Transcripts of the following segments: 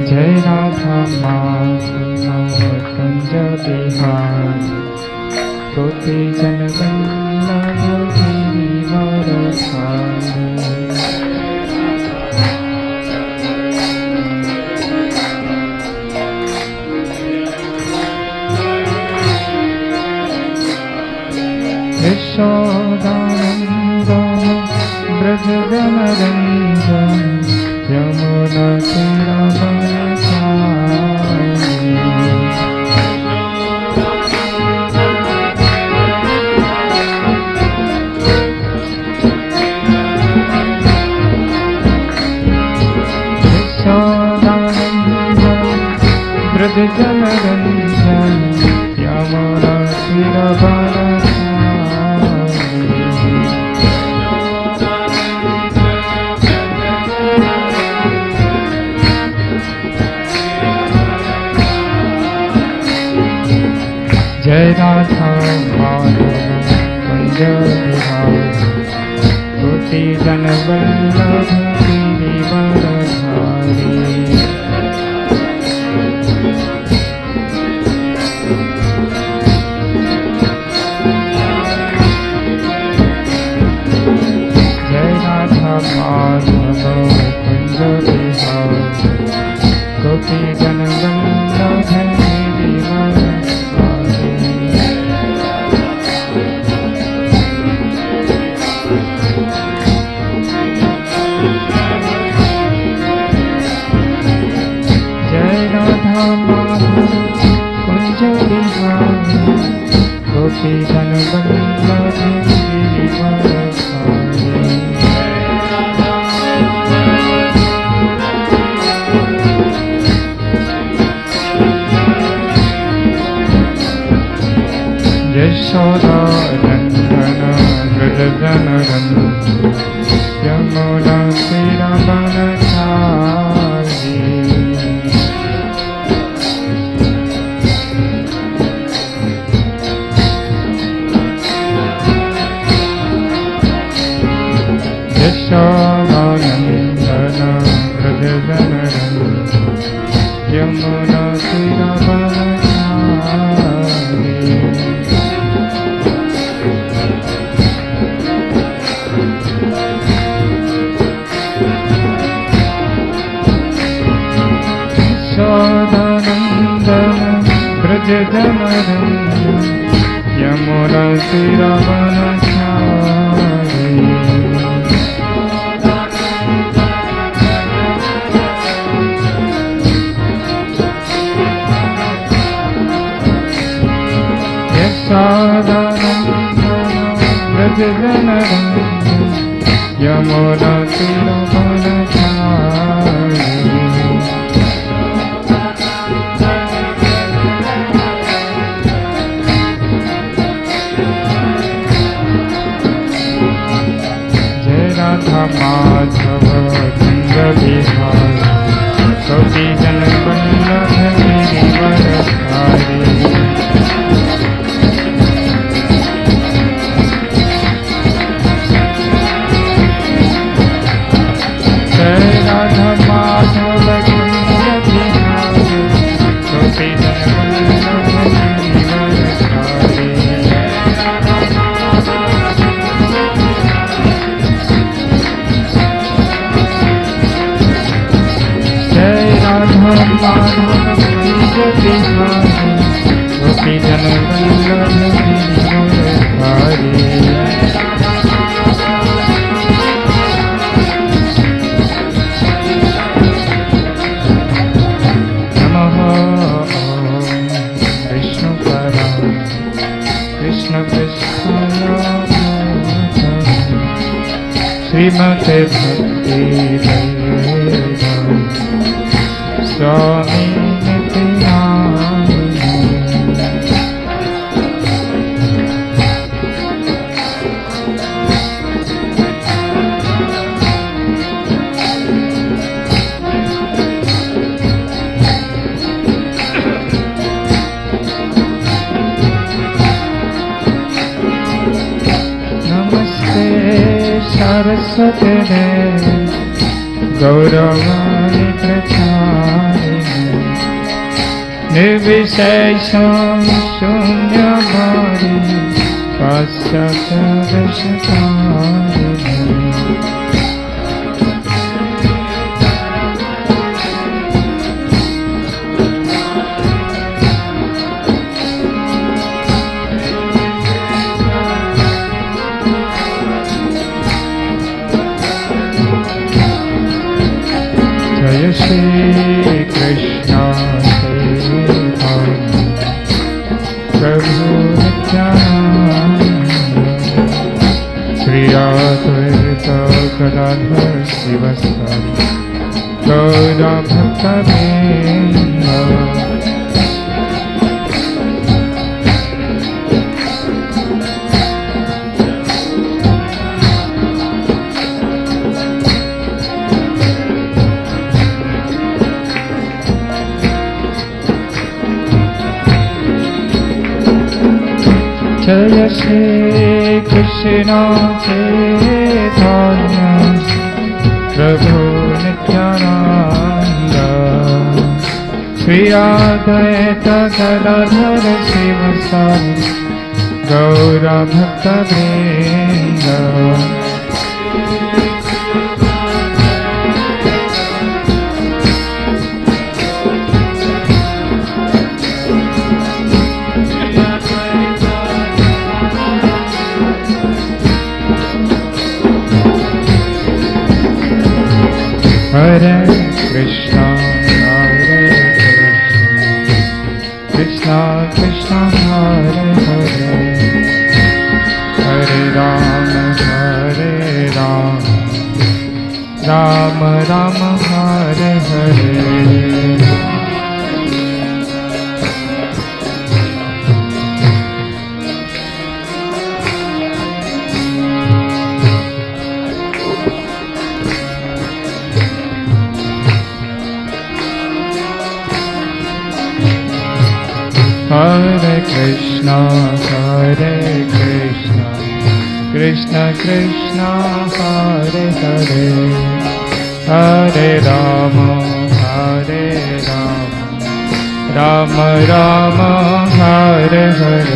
जय राधा माधव कुंज बिहारी गोपी जन वल्लभ गिरिवरधारी। यशोदानन्दन ब्रज जन रंजन यमुना तीरवरधारी। यशोदानन्दन ब्रज जन रंजन यमुना तीरवरधारी। जय राधा माधव कुंज बिहारी गोपी जन वल्लभ गिरिवरधारी। जय राधा माधव कुंज बिहारी गोपी जन वल्लभ गिरिवरधारी। गोपी जन वल्लभ गिरिवरधारी। यशोदानन्दन ब्रज जन रंजन यमुना तीरवरधारी। यशोदानन्दन ब्रज जन रंजन यमुना तीरवरधारी। यशोदानन्दन ब्रज जन रंजन यमुना तीरवरधारी। यशोदानन्दन ब्रज जन रंजन यमुना तीरवरधारी। जय राधा माधव कुंज बिहारी गोपी जन वल्लभ गिरिवरधारी। जय राधा माधव कुंज बिहारी गोपी जन वल्लभ गिरिवरधारी। जय राधा माधव कुंज बिहारी गोपी जन वल्लभ गिरिवरधारी। श्रीमते भक्ति स्वामी नित्यानंद। नमस्ते सरस्वती गौरवाणी प्रचारिणे निर्विशेष शून्यवादी पाश्चात्यदर्शकारिणी जय श्री कृष्ण प्रभु नित्यानंद श्री अद्वैत गदाधर शिवसादि गौर भक्तवृंद जय श्री कृष्ण चैतन्य प्रभु नित्यानंद श्री अद्वैत गदाधर शिवसादि गौर भक्तवृंद Hare Krishna, Hare Krishna, Krishna Krishna, Hare Hare, Hare Rama, Hare Rama, Rama Rama, Hare Hare. Hare Krishna, Krishna Krishna, Hare Hare, Hare Rama, Rama Rama, Hare Hare.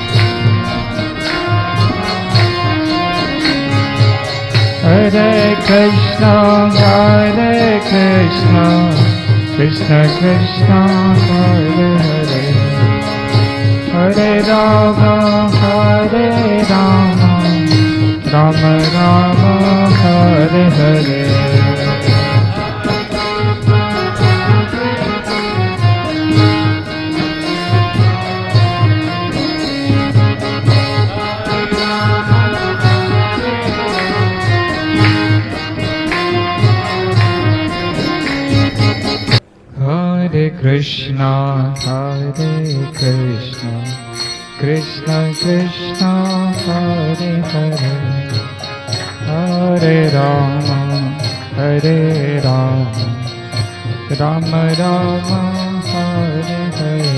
Hare Krishna, Krishna Krishna, Hare Hare, Hare Rama, Rama Rama, Hare Hare. Hare Krishna, Krishna Krishna, Hare Hare, Hare Rama, Rama Rama, Hare Hare.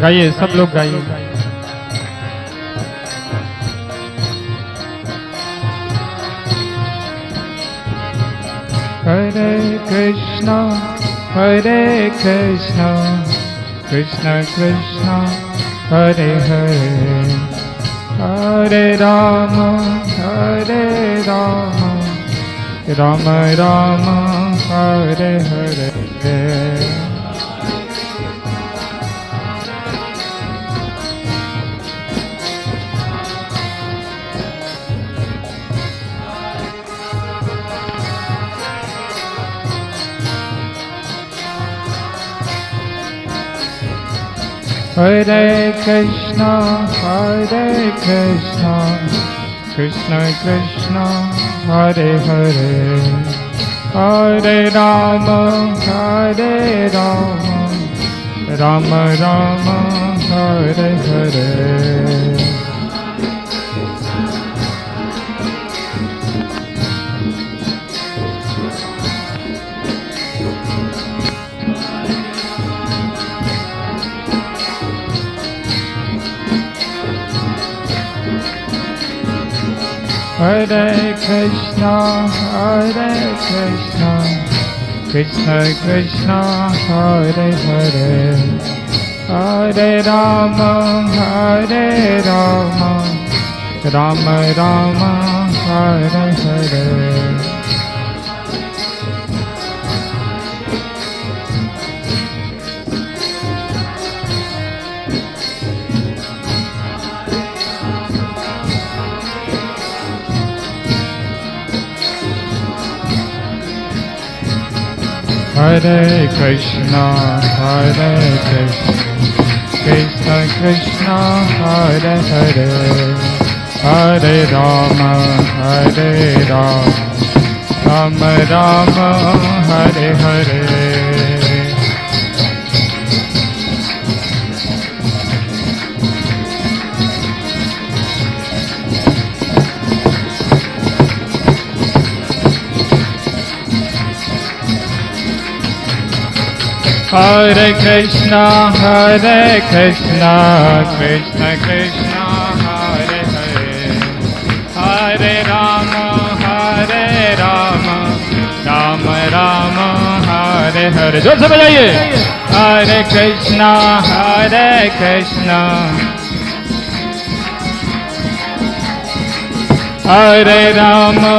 गाइए, सब लोग गाइए. Hare Krishna, Krishna Krishna, Hare Hare, Hare Rama, Rama Rama, Hare Hare. Hare Krishna, Krishna Krishna, Hare Hare, Hare Rama, Rama Rama, Hare Hare. Hare Krishna, Krishna Krishna, Hare Hare, Hare Rama, Rama Rama, Hare Hare. Hare Krishna, Krishna Krishna, Hare Hare, Hare Rama, Rama Rama, Hare Hare. Hare Krishna, Krishna Krishna, Hare Hare, Hare Rama, Rama Rama, Hare Hare. जोर से बजाइए. Hare Krishna, Hare Rama,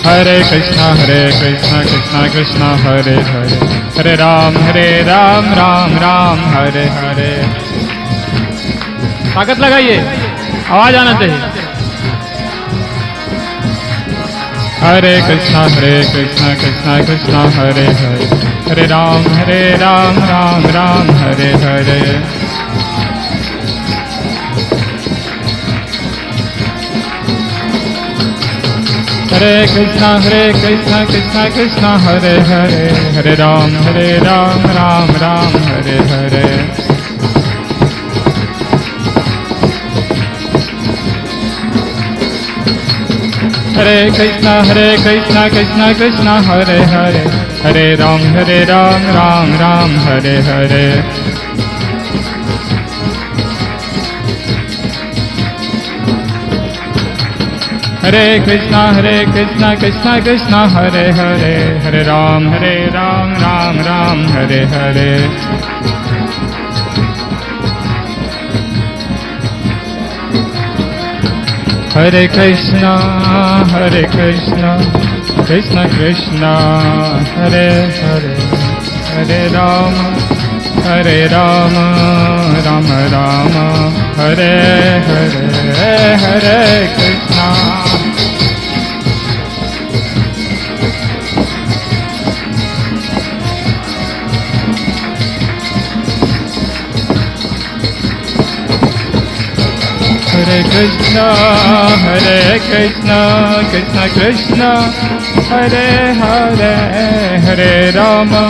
Hare Krishna, Krishna Krishna, Hare Hare, Hare Ram, Ram Ram, Hare Hare. ताकत लगाइए, आवाज आना चाहिए. Hare Krishna, Krishna Krishna, Hare Hare, Hare Ram, Ram Ram, Hare Hare. Hare Krishna, Krishna Krishna, Hare Hare, Hare Ram, Ram Ram, Hare Hare. Hare Krishna, Krishna Hare Hare, Hare Ram, Ram Ram, Hare Hare. Hare Krishna, Krishna Hare Hare, Hare Ram, Ram Ram, Hare Hare. Hare Krishna, Krishna Krishna, Hare Hare, Hare Rama, Rama Rama, Hare Hare, Hare Krishna. Hare Krishna, Krishna Krishna, Hare Hare, Hare Rama,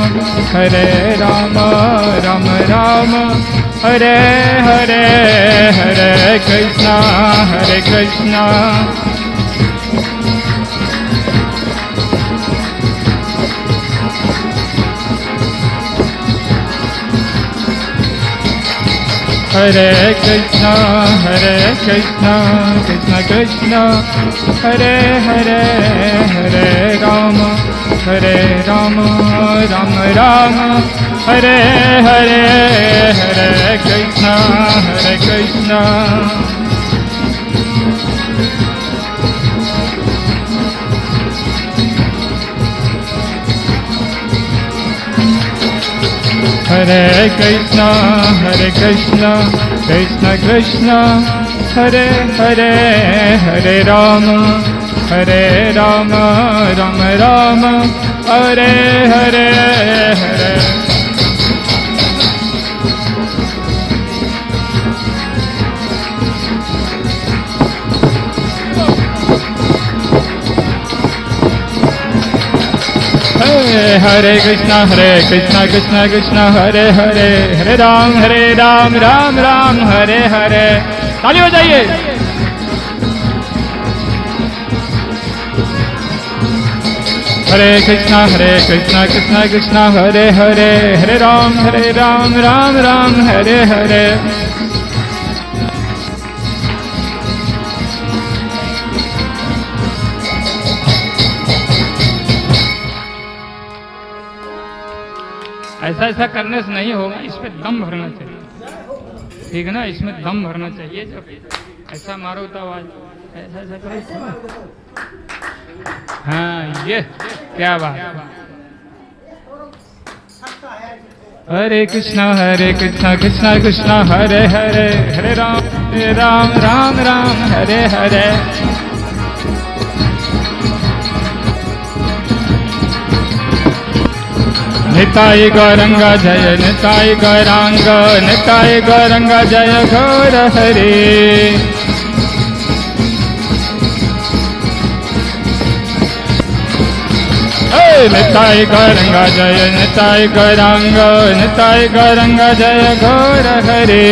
Rama Rama, Hare Hare, Hare Krishna, Krishna. Hare Krishna, Krishna Krishna, Hare Hare, Hare Rama, Rama Rama, Hare Hare, Hare Krishna, Krishna. Hare Krishna, Krishna Krishna, Hare Hare, Hare Rama, Rama Rama, Hare Hare, Hare. Hare Krishna, Krishna Krishna, Hare Hare, Hare Ram, Ram Ram, Hare Hare. ताली बजाइए. Hare Krishna, Krishna Krishna, Hare Hare, Hare Ram, Ram Ram, Hare Hare. ऐसा ऐसा करने से नहीं होगा, इस पे दम भरना चाहिए, ठीक है ना, इसमें दम भरना चाहिए। जब ऐसा मारो तो आवाज ऐसा ऐसा करो। हाँ, ये क्या बात। हरे कृष्णा कृष्णा कृष्णा हरे हरे, हरे राम राम राम हरे हरे। निताय गौरंगा जय, निताय गौरांग, निताय गौरंगा जय गौर हरे। निताय गौरंगा जय, निताय गौरांग, निताय गौरंगा जय गौर हरे।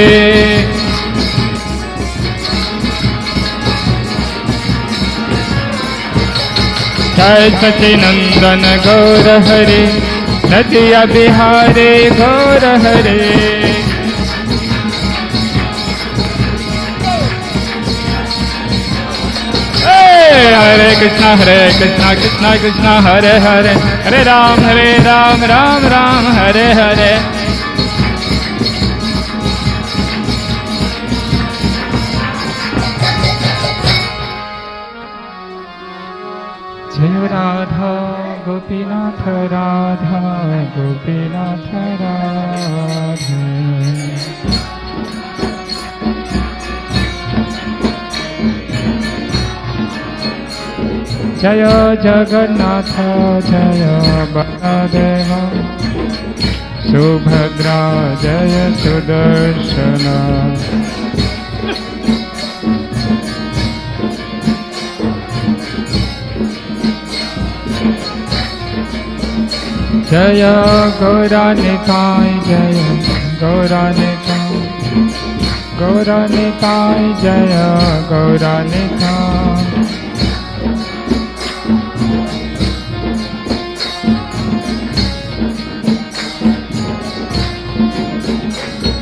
जय सचिनंदन गौर हरे, नदिया बिहारे गौर हरे। हरे कृष्णा कृष्णा कृष्णा हरे हरे, हरे राम राम राम हरे हरे। जय राधा गोपीनाथ राधा गोपीनाथ राधा। जय जगन्नाथ जय बलदेव, सुभद्रा जय सुदर्शन। जय गौरानिताय जय गौरानिताय, गौरानिताय जय गौरानिताय।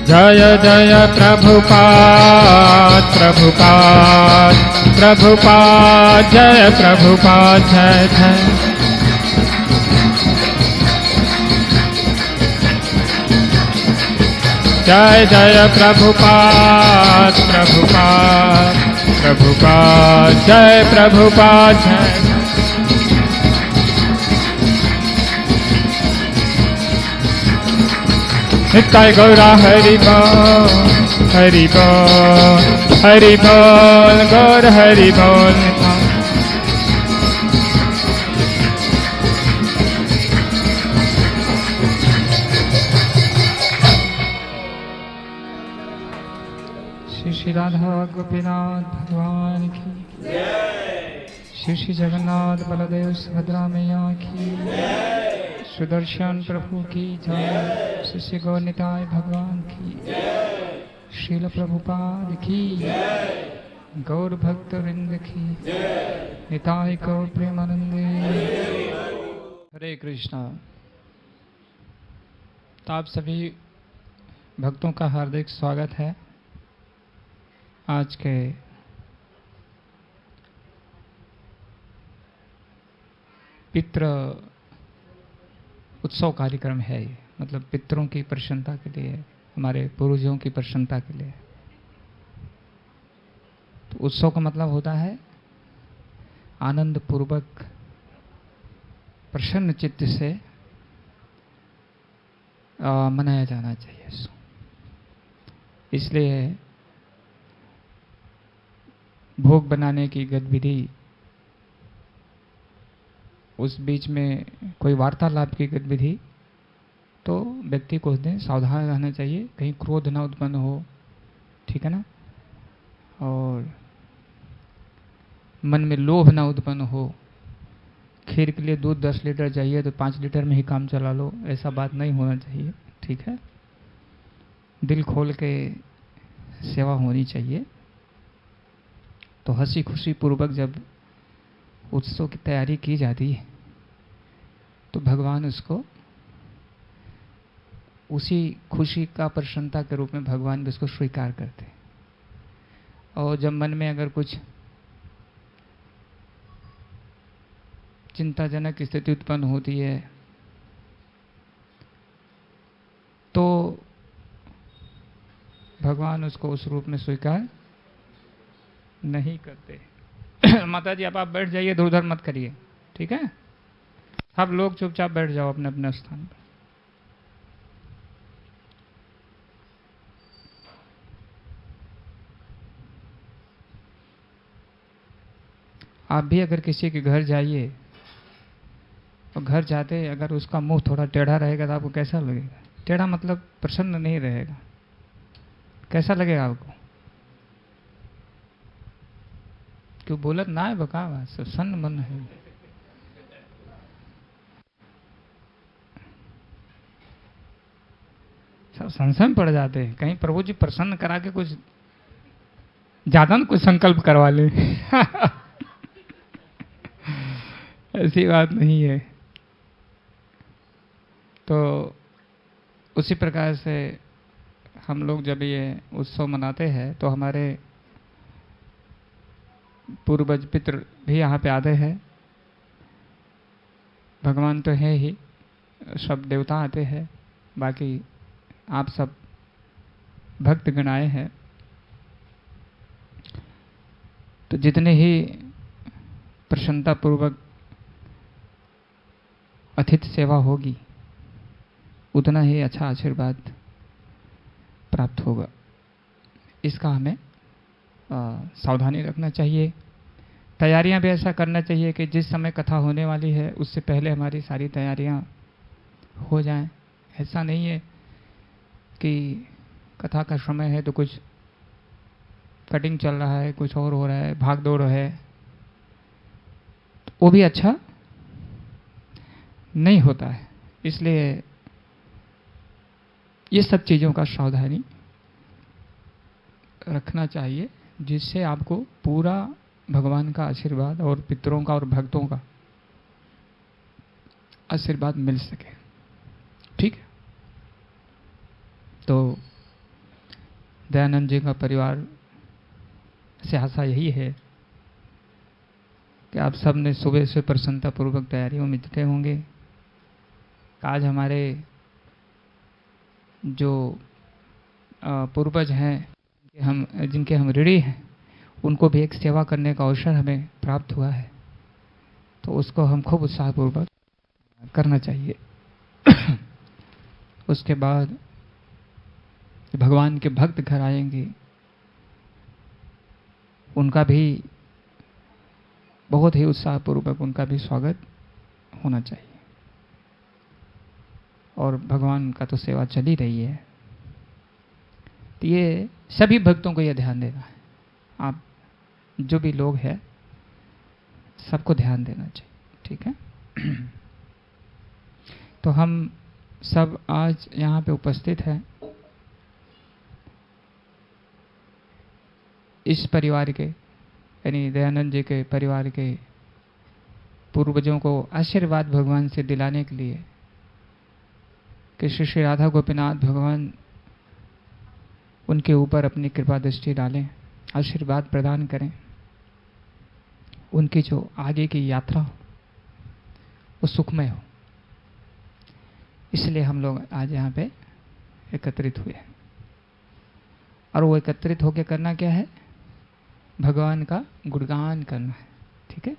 जय जय प्रभुपाद प्रभुपाद प्रभुपाद, जय प्रभुपाद जय जय। जय जय प्रभुपाद प्रभुपाद प्रभुपाद, जय प्रभुपाद जय। निताय गौरा हरि बोल, हरि बोल, हरि बोल, गौर हरि बोल। श्री श्री राधा गोपीनाथ भगवान की, श्री श्री जगन्नाथ बलदेव सुभद्रा मैया की, सुदर्शन प्रभु की जय, श्री श्री गौर निताय भगवान की, श्रील प्रभुपाद की, गौर भक्त वृंद की, निताय गौर प्रेमानंदे। हरे कृष्णा। तो आप सभी भक्तों का हार्दिक स्वागत है आज के पितृ उत्सव कार्यक्रम है। ये मतलब पितरों की प्रसन्नता के लिए, हमारे पूर्वजों की प्रसन्नता के लिए। तो उत्सव का मतलब होता है आनंद पूर्वक प्रसन्न चित्त से मनाया जाना चाहिए। इसलिए भोग बनाने की गतिविधि, उस बीच में कोई वार्तालाप की गतिविधि, तो व्यक्ति को उस दिन सावधान रहना चाहिए, कहीं क्रोध ना उत्पन्न हो, ठीक है ना, और मन में लोभ ना उत्पन्न हो। खीर के लिए दूध 10 लीटर चाहिए तो 5 लीटर में ही काम चला लो, ऐसा बात नहीं होना चाहिए, ठीक है। दिल खोल के सेवा होनी चाहिए। तो हंसी खुशी पूर्वक जब उत्सव की तैयारी की जाती है तो भगवान उसको उसी खुशी का प्रसन्नता के रूप में भगवान भी उसको स्वीकार करते हैं। और जब मन में अगर कुछ चिंताजनक स्थिति उत्पन्न होती है भगवान उसको उस रूप में स्वीकार नहीं करते। माता जी अब आप बैठ जाइए, इधर उधर मत करिए, ठीक है? सब लोग चुपचाप बैठ जाओ अपने अपने स्थान पर। आप भी अगर किसी के घर जाइए और घर जाते अगर उसका मुंह थोड़ा टेढ़ा रहेगा तो आपको कैसा लगेगा? टेढ़ा मतलब प्रसन्न नहीं रहेगा। कैसा लगेगा आपको? क्यों बोलत ना है बका सन्न मन है। सब संशय में पड़ जाते हैं, कहीं प्रभु जी प्रसन्न करा के कुछ ज्यादा न कुछ संकल्प करवा ले। ऐसी बात नहीं है। तो उसी प्रकार से हम लोग जब ये उत्सव मनाते हैं तो हमारे पूर्वज पितृ भी यहाँ पे आते हैं। भगवान तो है ही, सब देवता आते हैं, बाकी आप सब भक्तगण आए हैं। तो जितने ही प्रसन्नता पूर्वक अतिथि सेवा होगी उतना ही अच्छा आशीर्वाद प्राप्त होगा। इसका हमें सावधानी रखना चाहिए। तैयारियां भी ऐसा करना चाहिए कि जिस समय कथा होने वाली है उससे पहले हमारी सारी तैयारियां हो जाएं। ऐसा नहीं है कि कथा का समय है तो कुछ कटिंग चल रहा है, कुछ और हो रहा है, भाग दौड़ है, तो वो भी अच्छा नहीं होता है। इसलिए ये सब चीज़ों का सावधानी रखना चाहिए जिससे आपको पूरा भगवान का आशीर्वाद और पितरों का और भक्तों का आशीर्वाद मिल सके। ठीक है? तो दयानंद जी का परिवार से आशा यही है कि आप सब ने सुबह से प्रसन्नता पूर्वक तैयारियों में जुटे होंगे। आज हमारे जो पूर्वज हैं जिनके हम ऋणी हैं उनको भी एक सेवा करने का अवसर हमें प्राप्त हुआ है, तो उसको हम खूब उत्साहपूर्वक करना चाहिए। उसके बाद भगवान के भक्त घर आएंगे, उनका भी बहुत ही उत्साहपूर्वक उनका भी स्वागत होना चाहिए। और भगवान का तो सेवा चल ही रही है, तो ये सभी भक्तों को यह ध्यान देना है। आप जो भी लोग हैं सबको ध्यान देना चाहिए। ठीक है? तो हम सब आज यहाँ पे उपस्थित हैं इस परिवार के यानी दयानंद जी के परिवार के पूर्वजों को आशीर्वाद भगवान से दिलाने के लिए कि श्री श्री राधा गोपीनाथ भगवान उनके ऊपर अपनी कृपा दृष्टि डालें, आशीर्वाद प्रदान करें, उनकी जो आगे की यात्रा हो वो सुखमय हो। इसलिए हम लोग आज यहाँ पे एकत्रित हुए हैं। और वो एकत्रित होकर करना क्या है? भगवान का गुणगान करना है। ठीक है?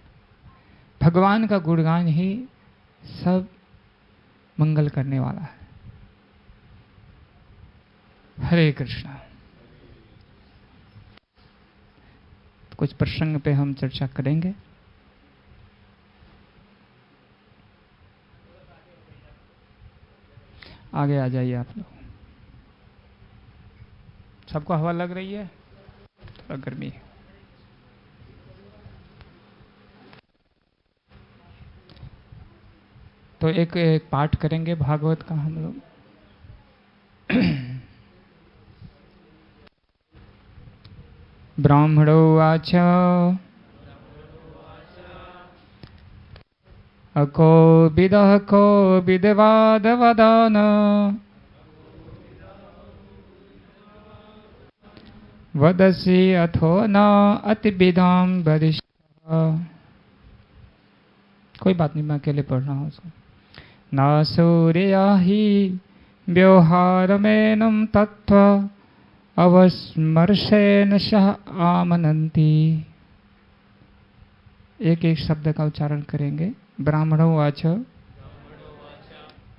भगवान का गुणगान ही सब मंगल करने वाला है। हरे कृष्णा। तो कुछ प्रसंग पे हम चर्चा करेंगे। आगे आ जाइए आप लोग। सबको हवा लग रही है? थोड़ा गर्मी है। तो एक पाठ करेंगे भागवत का हम लोग। ब्राह्मणो वाच अको विदः को विदवाद वदान वदसि अथो न अतिविदाम वदिष्ठः। कोई बात नहीं, मैं अकेले पढ़ रहा हूँ उसको। न सूर्या ही व्यवहारमेनं तत्त्व अवस्मर्शेन सह आमनन्ति। एक एक शब्द का उच्चारण करेंगे। ब्राह्मणोवाच,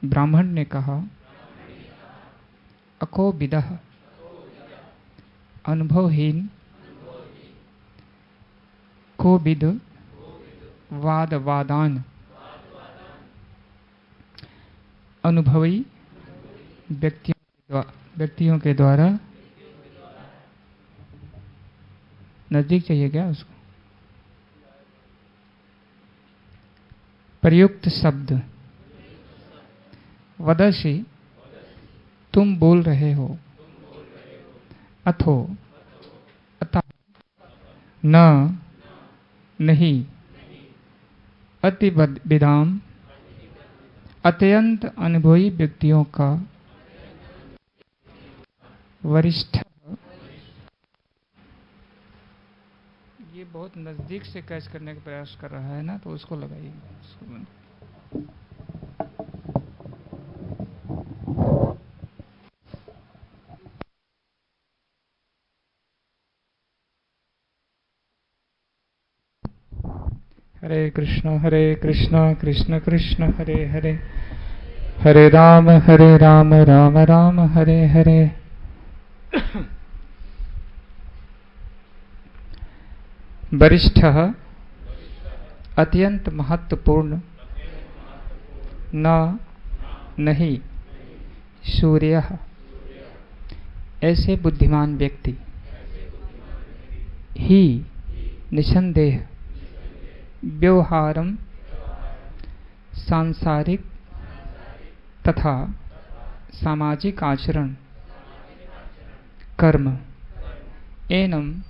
ब्राह्मण ने कहा, अको विदः, अनुभवहीन, को विद, वाद वादान, अनुभवी व्यक्तियों के द्वारा। नजदीक चाहिए क्या उसको? प्रयुक्त शब्द। वदसि, तुम बोल रहे हो। अथो, अतः, न, नहीं, अति विदाम, अत्यंत अनुभवी व्यक्तियों का। वरिष्ठ, ये बहुत नजदीक से कैच करने का प्रयास कर रहा है ना, तो उसको लगाइए। हरे कृष्ण कृष्ण कृष्ण हरे हरे, हरे राम राम राम हरे हरे। वरिष्ठ, अत्यंत महत्वपूर्ण, न, नहीं, सूर्य, ऐसे बुद्धिमान व्यक्ति, ही, निसंदेह, व्यवहारम, सांसारिक तथा सामाजिक आचरण, कर्म, एनम,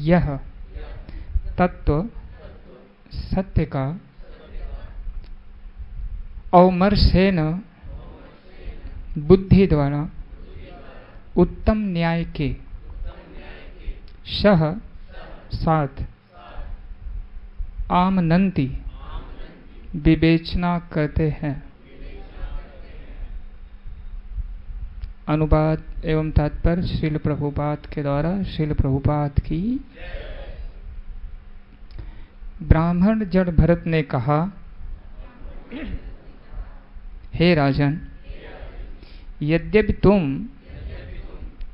यह, तत्व, सत्य का, औमर्शेन, बुद्धि द्वारा, उत्तम न्याय के, सह, साथ, आमनंती, विवेचना करते हैं। अनुवाद एवं तात्पर्य श्रील प्रभुपाद के द्वारा। श्रील प्रभुपाद की। ब्राह्मण जड़ भरत ने कहा, हे राजन, यद्यपि तुम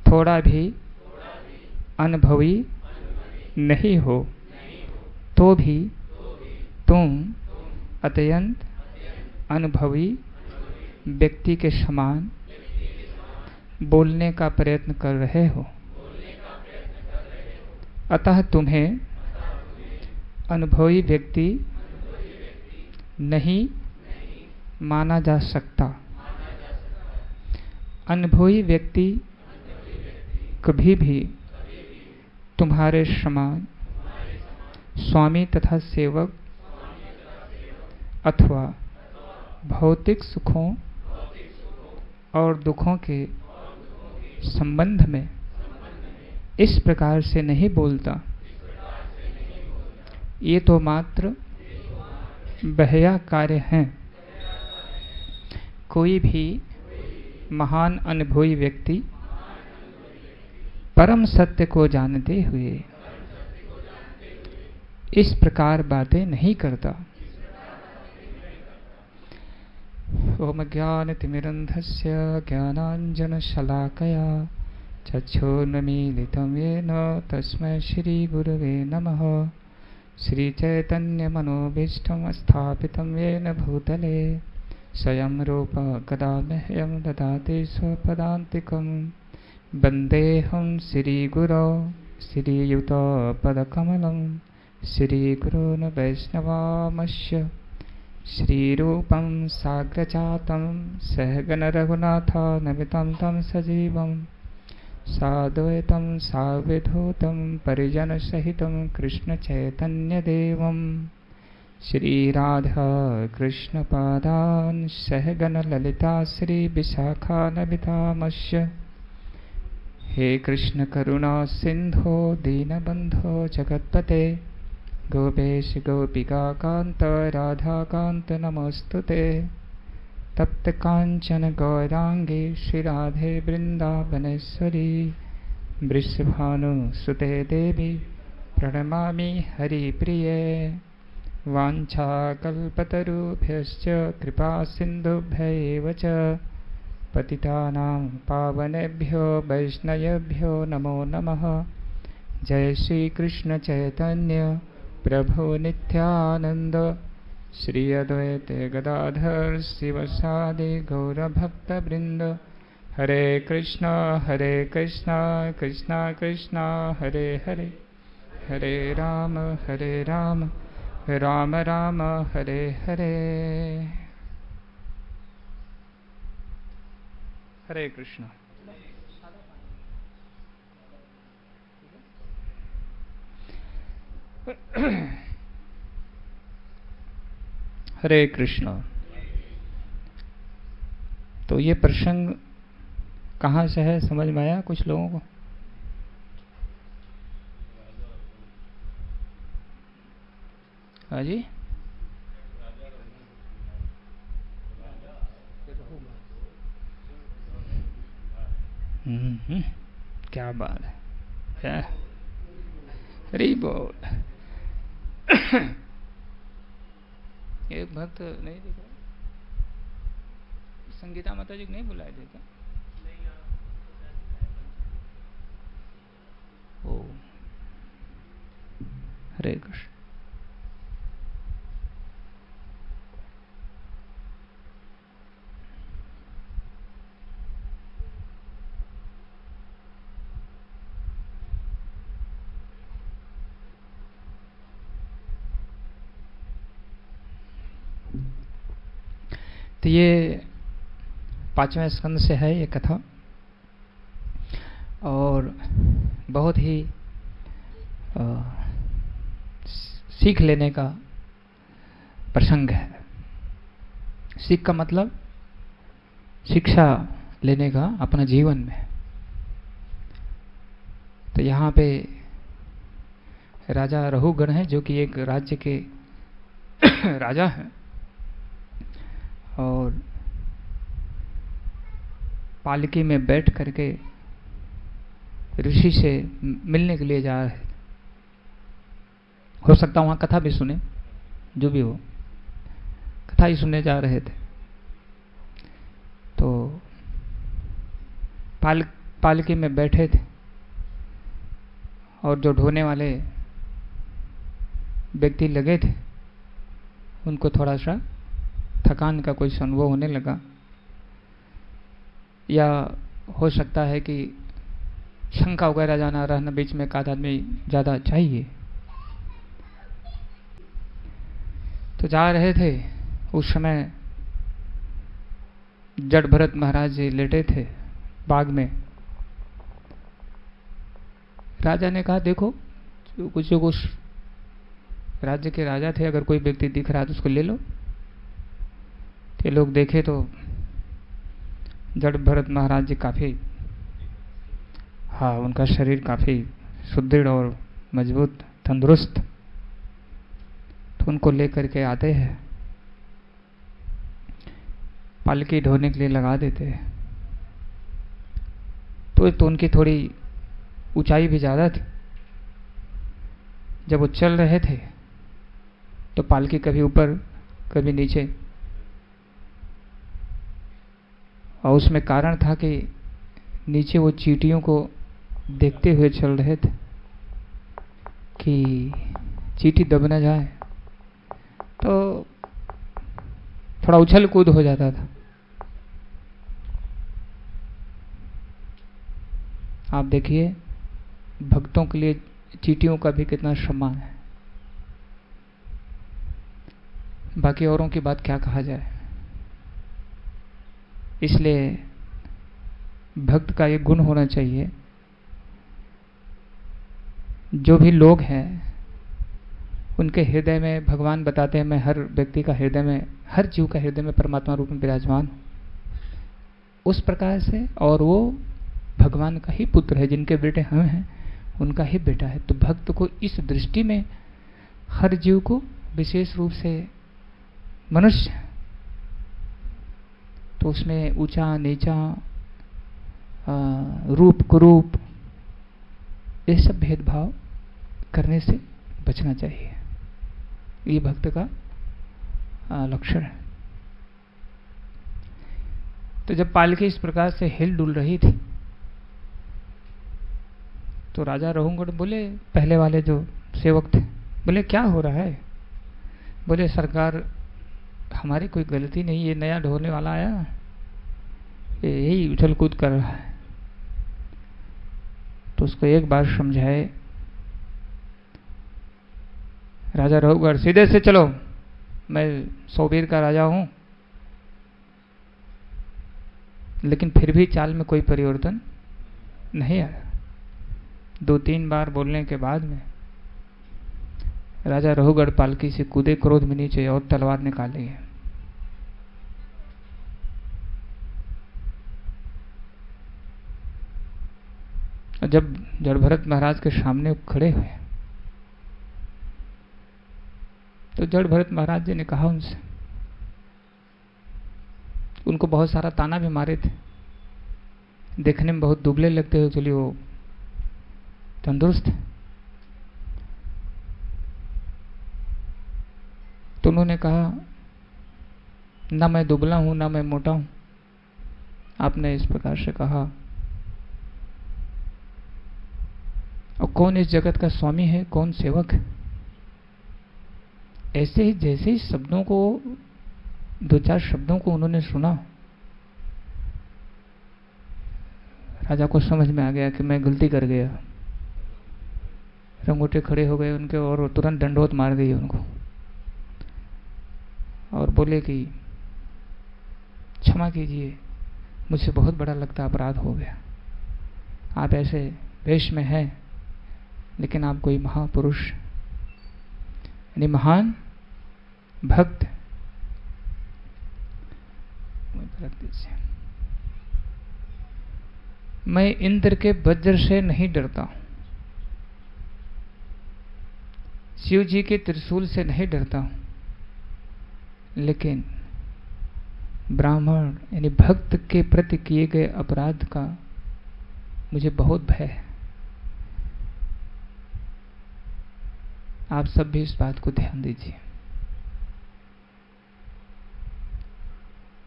थोड़ा भी अनुभवी नहीं हो, तो भी तुम अत्यंत अनुभवी व्यक्ति के समान बोलने का प्रयत्न कर रहे हो। अतः तुम्हें अनुभवी व्यक्ति नहीं माना जा सकता। अनुभवी व्यक्ति कभी भी तुम्हारे समान स्वामी तथा सेवक अथवा भौतिक सुखों और दुखों के संबंध में इस प्रकार से नहीं बोलता। ये तो मात्र बह्या कार्य हैं। कोई भी महान अनुभवी व्यक्ति परम सत्य को जानते हुए इस प्रकार बातें नहीं करता। ओम ज्ञानतिमिरन्धस्य ज्ञानाञ्जनशलाकया चक्षुर्मीलितं येन तस्मै श्रीगुरवे नमः। श्रीचैतन्यमनोभीष्टं स्थापितं येन भूतले स्वयं रूप कदा मह्यं ददाति स्वपदान्तिकं। वन्देऽहं श्रीगुरौ श्रीयुतपदकमलं श्रीगुरून् वैष्णवांश्च श्रीरूपं साग्रजातं सहगण रघुनाथान्वितं तं सजीवं साद्वैतं सावधूतं परिजनसहितं कृष्णचैतन्यदेवं श्रीराधा कृष्णपादान् सहगण ललिता श्रीविशाखान्वितांश्च। हे कृष्ण करुणा सिंधो दीनबंधो जगत्पते गोपेश गोपिका कांत राधा कांत नमोस्तुते। तप्त कांचन गौरांगी श्री राधे वृंदावनेश्वरी वृषभानुसुते देवी प्रणमामि हरिप्रिये। वाञ्छाकल्पतरुभ्यश्च कृपासिन्धुभ्यैव च पतितानां पावनेभ्यो वैष्णवेभ्यो नमो नमः। जय श्री कृष्ण चैतन्य प्रभु नित्यानंद श्री अद्वैत गदाधर शिवसादि गौरभक्तवृंद। हरे कृष्णा कृष्णा कृष्णा हरे हरे, हरे राम राम राम हरे हरे। हरे कृष्ण। हरे कृष्ण। तो ये प्रसंग कहाँ से है, समझ में आया कुछ लोगों को? हाँ जी, क्या बात है, हरि बोल। एक भक्त नहीं दिख रहा, संगीता माता जी को नहीं बुलाए थे क्या? ओ, हरे कृष्ण। तो ये 5वें स्कंद से है ये कथा, और बहुत ही सीख लेने का प्रसंग है। सीख का मतलब शिक्षा लेने का अपना जीवन में। तो यहाँ पे राजा रहुगण है, जो कि एक राज्य के राजा हैं, और पालकी में बैठ करके ऋषि से मिलने के लिए जा रहे थे। हो सकता वहां कथा भी सुने, जो भी हो, कथा ही सुनने जा रहे थे। तो पालकी में बैठे थे, और जो ढोने वाले व्यक्ति लगे थे, उनको थोड़ा सा थकान का कुछ अनुभव होने लगा, या हो सकता है कि शंका वगैरह जाना रहना, बीच में एक आध आदमी ज़्यादा चाहिए। तो जा रहे थे, उस समय जड़ भरत महाराज जी लेटे थे बाग में। राजा ने कहा, देखो कुछ राज्य के राजा थे, अगर कोई व्यक्ति दिख रहा है तो उसको ले लो। ये लोग देखे तो जड़ भरत महाराज जी काफी, हाँ, उनका शरीर काफी सुदृढ़ और मजबूत, तंदुरुस्त। तो उनको लेकर के आते हैं, पालकी ढोने के लिए लगा देते हैं। तो उनकी थोड़ी ऊंचाई भी ज्यादा थी। जब वो चल रहे थे तो पालकी कभी ऊपर कभी नीचे, और उसमें कारण था कि नीचे वो चींटियों को देखते हुए चल रहे थे कि चींटी दब न जाए, तो थोड़ा उछल कूद हो जाता था। आप देखिए, भक्तों के लिए चींटियों का भी कितना सम्मान है। बाकी औरों की बात क्या कहा जाए। इसलिए भक्त का ये गुण होना चाहिए, जो भी लोग हैं उनके हृदय में भगवान बताते हैं, मैं हर व्यक्ति का हृदय में, हर जीव का हृदय में परमात्मा रूप में विराजमान हूं, उस प्रकार से। और वो भगवान का ही पुत्र है, जिनके बेटे हम हैं उनका ही बेटा है। तो भक्त को इस दृष्टि में हर जीव को, विशेष रूप से मनुष्य, तो उसमें ऊंचा नीचा, रूप कुरूप, ये सब भेदभाव करने से बचना चाहिए। ये भक्त का लक्षण है। तो जब पालकी इस प्रकार से हिल डुल रही थी तो राजा रहुगढ़ बोले, पहले वाले जो सेवक थे, बोले क्या हो रहा है? बोले सरकार हमारी कोई गलती नहीं, ये नया ढोने वाला आया, यही उछल कूद कर रहा है। तो उसको एक बार समझाए राजा रहुगढ़, सीधे से चलो, मैं सोबीर का राजा हूं। लेकिन फिर भी चाल में कोई परिवर्तन नहीं आया। 2-3 बार बोलने के बाद में राजा रहुगढ़ पालकी से कूदे, क्रोध में नीचे और तलवार निकाली है। जब जड़भरत महाराज के सामने खड़े हुए तो जड़भरत महाराज जी ने कहा उनसे, उनको बहुत सारा ताना भी मारे थे, देखने में बहुत दुबले लगते हुए, चलिए वो तंदुरुस्त है। तो उन्होंने कहा, ना मैं दुबला हूं ना मैं मोटा हूं, आपने इस प्रकार से कहा। और कौन इस जगत का स्वामी है, कौन सेवक है? ऐसे ही जैसे ही शब्दों को, 2-4 शब्दों को उन्होंने सुना, राजा को समझ में आ गया कि मैं गलती कर गया। रंगोटे खड़े हो गए उनके और तुरंत दंडोत मार दी उनको और बोले कि क्षमा कीजिए, मुझसे बहुत बड़ा लगता अपराध हो गया। आप ऐसे वेश में हैं, लेकिन आप कोई महापुरुष यानी महान भक्त। मैं इंद्र के वज्र से नहीं डरता, शिव जी के त्रिशूल से नहीं डरता हूं, लेकिन ब्राह्मण यानी भक्त के प्रति किए गए अपराध का मुझे बहुत भय है। आप सब भी इस बात को ध्यान दीजिए।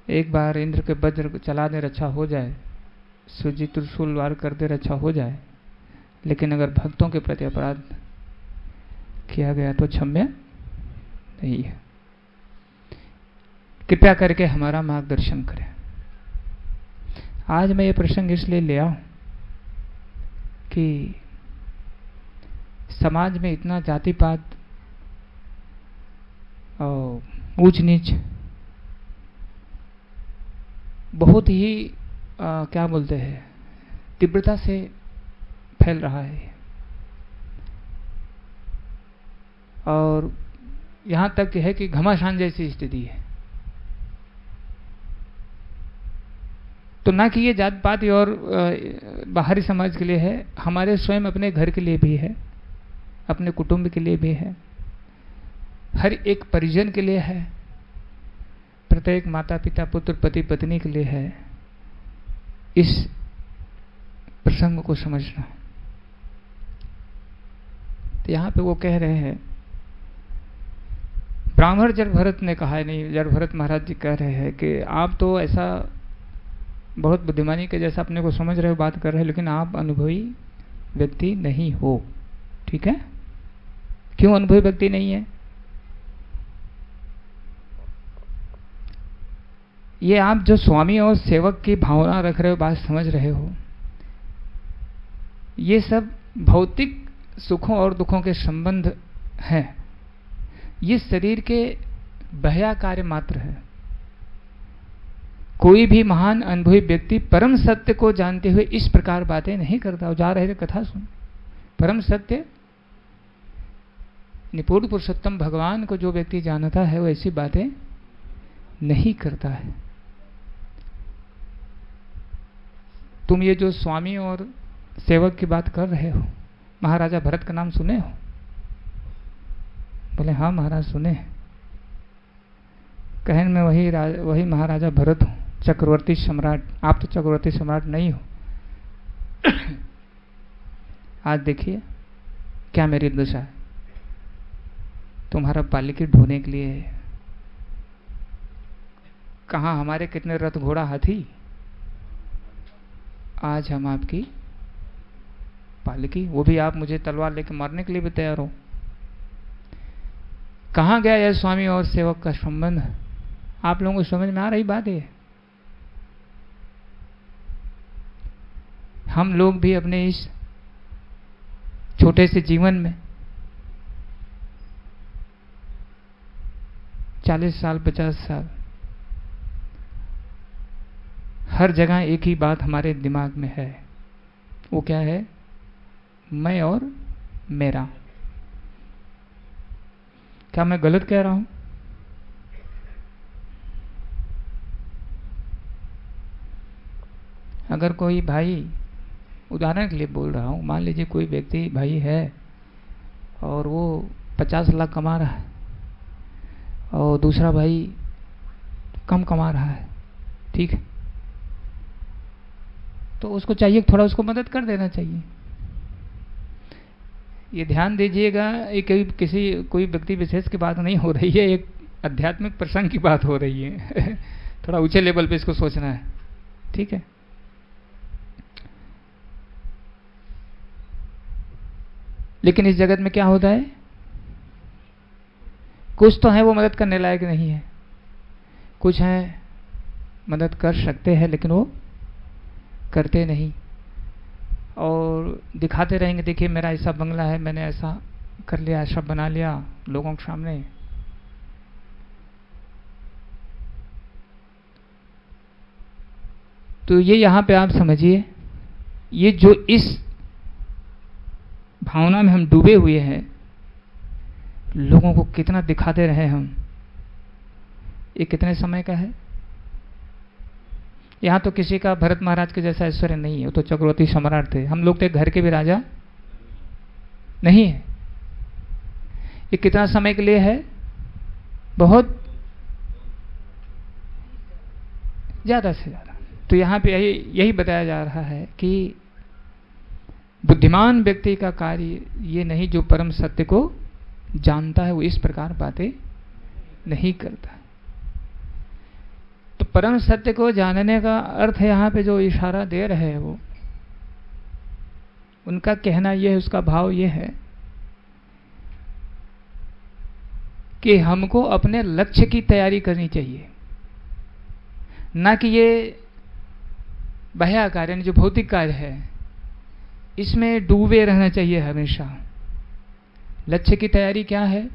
एक बार इंद्र के वज्र चला दे रक्षा हो जाए, शिव जी त्रिशूल वार कर दे रक्षा हो जाए, लेकिन अगर भक्तों के प्रति अपराध किया गया तो क्षम्य नहीं है। कृपया करके हमारा मार्गदर्शन करें। आज मैं ये प्रसंग इसलिए ले आऊं कि समाज में इतना जाति पात और ऊंच नीच बहुत ही क्या बोलते हैं, तीव्रता से फैल रहा है। और यहां तक है कि घमासान जैसी स्थिति है। तो ना कि ये जात पात और बाहरी समाज के लिए है, हमारे स्वयं अपने घर के लिए भी है, अपने कुटुंब के लिए भी है, हर एक परिजन के लिए है, प्रत्येक माता पिता पुत्र पति पत्नी के लिए है। इस प्रसंग को समझना। तो यहां पे वो कह रहे हैं, ब्राह्मण जड़भरत ने कहा है, नहीं, जड़भरत महाराज जी कह रहे हैं कि आप तो ऐसा बहुत बुद्धिमानी के जैसा अपने को समझ रहे हो, बात कर रहे हो, लेकिन आप अनुभवी व्यक्ति नहीं हो। ठीक है? क्यों अनुभवी व्यक्ति नहीं है? ये आप जो स्वामी और सेवक की भावना रख रहे हो, बात समझ रहे हो, ये सब भौतिक सुखों और दुखों के संबंध हैं। ये शरीर के बाह्य कार्य मात्र है। कोई भी महान अनुभवी व्यक्ति परम सत्य को जानते हुए इस प्रकार बातें नहीं करता। जा रहे थे कथा सुन, परम सत्य निपुण पुरुषोत्तम भगवान को जो व्यक्ति जानता है वो ऐसी बातें नहीं करता है। तुम ये जो स्वामी और सेवक की बात कर रहे हो, महाराजा भरत का नाम सुने हो? बोले हाँ महाराज सुने। कहन में वही महाराजा भरत हूं, चक्रवर्ती सम्राट। आप तो चक्रवर्ती सम्राट नहीं हो। आज देखिए क्या मेरी दशा है। तुम्हारा पालिकी ढोने के लिए कहाँ हमारे कितने रथ घोड़ा हाथी, आज हम आपकी पालिकी, वो भी आप मुझे तलवार लेकर मारने के लिए भी तैयार हो। कहाँ गया यह स्वामी और सेवक का संबंध? आप लोगों को समझ में आ रही बात है? हम लोग भी अपने इस छोटे से जीवन में 40 साल 50 साल हर जगह एक ही बात हमारे दिमाग में है, वो क्या है? मैं और मेरा। क्या मैं गलत कह रहा हूं? अगर कोई भाई, उदाहरण के लिए बोल रहा हूं, मान लीजिए कोई व्यक्ति भाई है और वो 50 लाख कमा रहा है और दूसरा भाई कम कमा रहा है, ठीक है, तो उसको चाहिए थोड़ा उसको मदद कर देना चाहिए। ये ध्यान दीजिएगा, ये कोई व्यक्ति विशेष की बात नहीं हो रही है, एक आध्यात्मिक प्रसंग की बात हो रही है। थोड़ा ऊंचे लेवल पे इसको सोचना है, ठीक है। लेकिन इस जगत में क्या होता है, कुछ तो है वो मदद करने लायक नहीं है, कुछ है मदद कर सकते हैं लेकिन वो करते नहीं और दिखाते रहेंगे, देखिए मेरा ऐसा बंगला है, मैंने ऐसा कर लिया, ऐसा बना लिया लोगों के सामने। तो ये यहां पे आप समझिए, ये जो इस भावना में हम डूबे हुए हैं, लोगों को कितना दिखाते रहे हम, ये कितने समय का है। यहां तो किसी का भरत महाराज के जैसा ऐश्वर्य नहीं है, वो तो चक्रवर्ती सम्राट थे, हम लोग तो घर के भी राजा नहीं है। ये कितना समय के लिए है, बहुत ज्यादा से ज्यादा। तो यहां पे यही बताया जा रहा है कि बुद्धिमान व्यक्ति का कार्य ये नहीं, जो परम सत्य को जानता है वो इस प्रकार बातें नहीं करता। तो परम सत्य को जानने का अर्थ है, यहां पे जो इशारा दे रहे हैं वो, उनका कहना यह है, उसका भाव यह है कि हमको अपने लक्ष्य की तैयारी करनी चाहिए, ना कि ये बाह्य कार्य यानी जो भौतिक कार्य है इसमें डूबे रहना चाहिए हमेशा। लक्ष्य की तैयारी क्या है?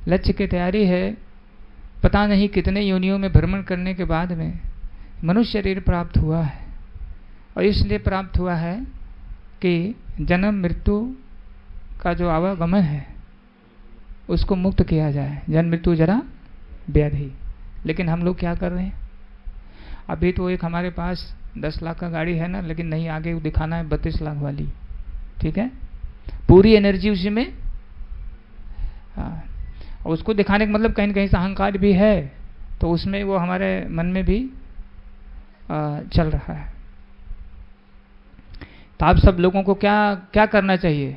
लक्ष्य की तैयारी है, पता नहीं कितने योनियों में भ्रमण करने के बाद में मनुष्य शरीर प्राप्त हुआ है, और इसलिए प्राप्त हुआ है कि जन्म मृत्यु का जो आवागमन है उसको मुक्त किया जाए, जन्म मृत्यु जरा व्याधि। लेकिन हम लोग क्या कर रहे हैं, अभी तो एक हमारे पास 10 लाख का गाड़ी है ना, लेकिन नहीं, आगे दिखाना है 32 लाख वाली, ठीक है, पूरी एनर्जी उसी में। हाँ, और उसको दिखाने का मतलब कहीं न कहीं से अहंकार भी है, तो उसमें वो हमारे मन में भी चल रहा है। तो आप सब लोगों को क्या क्या करना चाहिए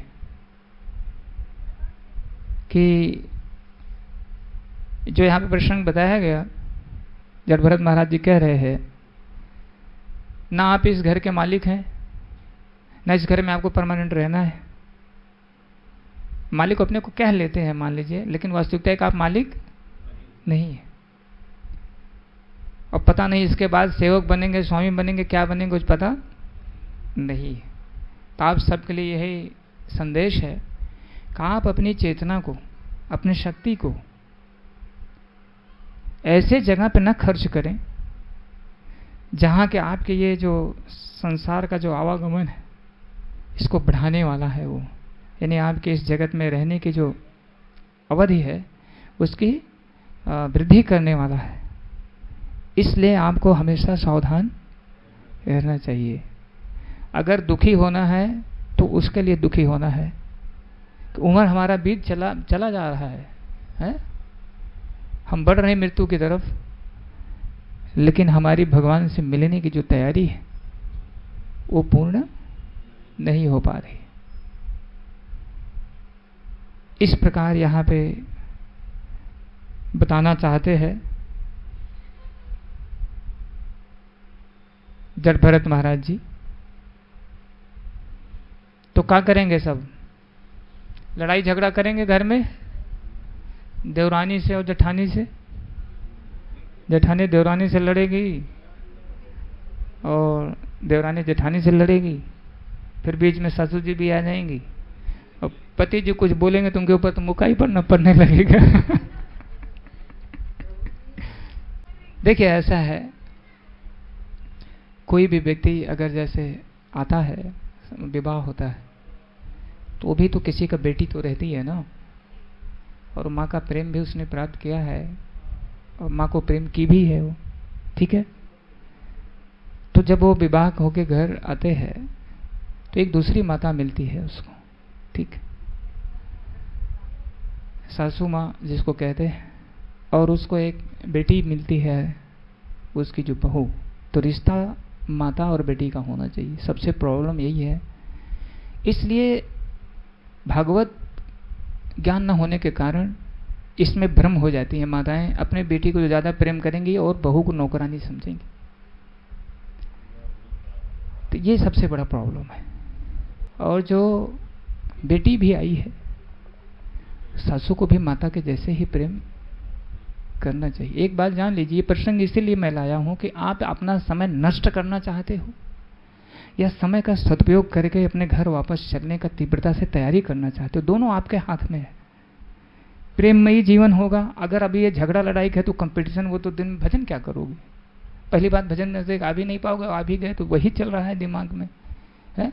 कि जो यहाँ पे प्रसंग बताया गया, जब भरत महाराज जी कह रहे हैं, ना आप इस घर के मालिक हैं, ना इस घर में आपको परमानेंट रहना है। मालिक अपने को कह लेते हैं मान लीजिए, लेकिन वास्तविकता है कि आप मालिक नहीं है। और पता नहीं इसके बाद सेवक बनेंगे, स्वामी बनेंगे, क्या बनेंगे, कुछ पता नहीं है। तो आप सबके लिए यही संदेश है कि आप अपनी चेतना को, अपनी शक्ति को ऐसे जगह पे न खर्च करें जहाँ के आपके ये जो संसार का जो आवागमन है इसको बढ़ाने वाला है, वो यानी आपके इस जगत में रहने की जो अवधि है उसकी वृद्धि करने वाला है। इसलिए आपको हमेशा सावधान रहना चाहिए। अगर दुखी होना है तो उसके लिए दुखी होना है कि उम्र हमारा बीत चला जा रहा है? हम बढ़ रहे हैं मृत्यु की तरफ, लेकिन हमारी भगवान से मिलने की जो तैयारी है वो पूर्ण नहीं हो पा रही। इस प्रकार यहाँ पे बताना चाहते हैं जड़ भरत महाराज जी। तो क्या करेंगे, सब लड़ाई झगड़ा करेंगे घर में देवरानी से और जेठानी से। जेठानी देवरानी से लड़ेगी और देवरानी जेठानी से लड़ेगी, फिर बीच में सासू जी भी आ जाएंगी और पति जी कुछ बोलेंगे तो उनके ऊपर तो मुक्का ही पड़ने लगेगा। देखिए ऐसा है, कोई भी व्यक्ति अगर जैसे आता है, विवाह होता है, तो भी तो किसी का बेटी तो रहती है ना, और माँ का प्रेम भी उसने प्राप्त किया है और माँ को प्रेम की भी है वो, ठीक है। तो जब वो विवाह होके घर आते हैं तो एक दूसरी माता मिलती है उसको, ठीक, सासू माँ जिसको कहते हैं, और उसको एक बेटी मिलती है, उसकी जो बहू। तो रिश्ता माता और बेटी का होना चाहिए, सबसे प्रॉब्लम यही है। इसलिए भागवत ज्ञान न होने के कारण इसमें भ्रम हो जाती है। माताएं अपने बेटी को ज़्यादा प्रेम करेंगी और बहू को नौकरानी समझेंगी, तो ये सबसे बड़ा प्रॉब्लम है। और जो बेटी भी आई है, सासू को भी माता के जैसे ही प्रेम करना चाहिए। एक बात जान लीजिए, प्रसंग इसीलिए मैं लाया हूं कि आप अपना समय नष्ट करना चाहते हो या समय का सदुपयोग करके अपने घर वापस चलने का तीव्रता से तैयारी करना चाहते हो, दोनों आपके हाथ में है। प्रेममयी जीवन होगा। अगर अभी ये झगड़ा लड़ाई है तो कंपटीशन, वो तो दिन भजन क्या करोगे। पहली बात, भजन नजदीक आ भी नहीं पाओगे, आ भी गए तो वही चल रहा है दिमाग में, है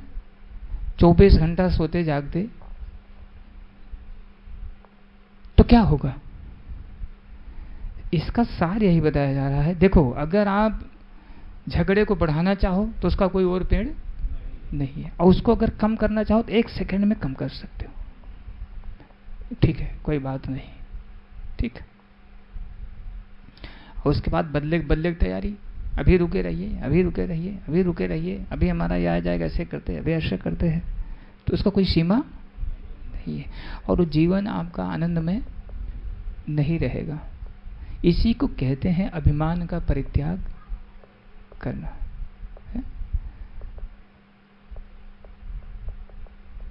24 घंटा सोते जागते, तो क्या होगा। इसका सार यही बताया जा रहा है। देखो, अगर आप झगड़े को बढ़ाना चाहो तो उसका कोई और पेड़ नहीं है, और उसको अगर कम करना चाहो तो 1 सेकंड में कम कर सकते हो, ठीक है, कोई बात नहीं, ठीक। और उसके बाद बदले बदले की तैयारी, अभी रुके रहिए, अभी रुके रहिए, अभी रुके रहिए, अभी हमारा ये आ जाएगा, ऐसे करते हैं, अभी ऐसे करते हैं, तो उसका कोई सीमा नहीं है और वो जीवन आपका आनंद में नहीं रहेगा। इसी को कहते हैं अभिमान का परित्याग करना है?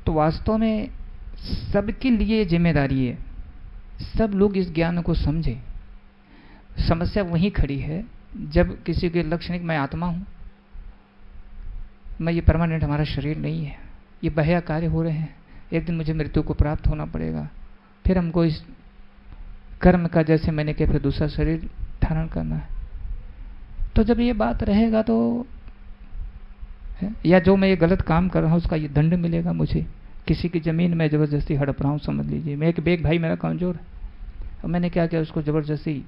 तो वास्तव में सबके लिए जिम्मेदारी है, सब लोग इस ज्ञान को समझें। समस्या वहीं खड़ी है जब किसी के लक्ष्य मैं आत्मा हूं, मैं ये परमानेंट, हमारा शरीर नहीं है, ये बाह्य कार्य हो रहे हैं, एक दिन मुझे मृत्यु को प्राप्त होना पड़ेगा, फिर हमको इस कर्म का, जैसे मैंने कहा, फिर दूसरा शरीर धारण करना है। तो जब ये बात रहेगा तो या जो मैं ये गलत काम कर रहा हूँ उसका ये दंड मिलेगा मुझे। किसी की जमीन में जबरदस्ती हड़प रहा हूँ, समझ लीजिए, मैं एक भाई मेरा कमजोर है और मैंने क्या किया, उसको जबरदस्ती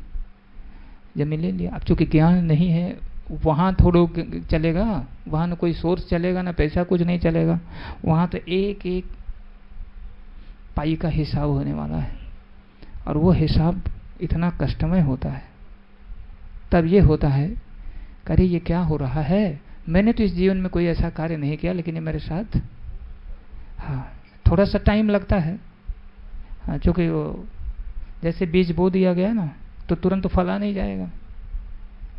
जमीन ले लिया। अब चूंकि ज्ञान नहीं है, वहाँ थोड़ो चलेगा, वहाँ ना कोई सोर्स चलेगा, ना पैसा, कुछ नहीं चलेगा, वहाँ तो एक एक पाई का हिसाब होने वाला है और वो हिसाब इतना कष्टमय होता है। तब ये होता है, अरे ये क्या हो रहा है, मैंने तो इस जीवन में कोई ऐसा कार्य नहीं किया, लेकिन ये मेरे साथ, हाँ, थोड़ा सा टाइम लगता है, हाँ, चूँकि वो जैसे बीज बो दिया गया ना तो तुरंत तो फला नहीं जाएगा।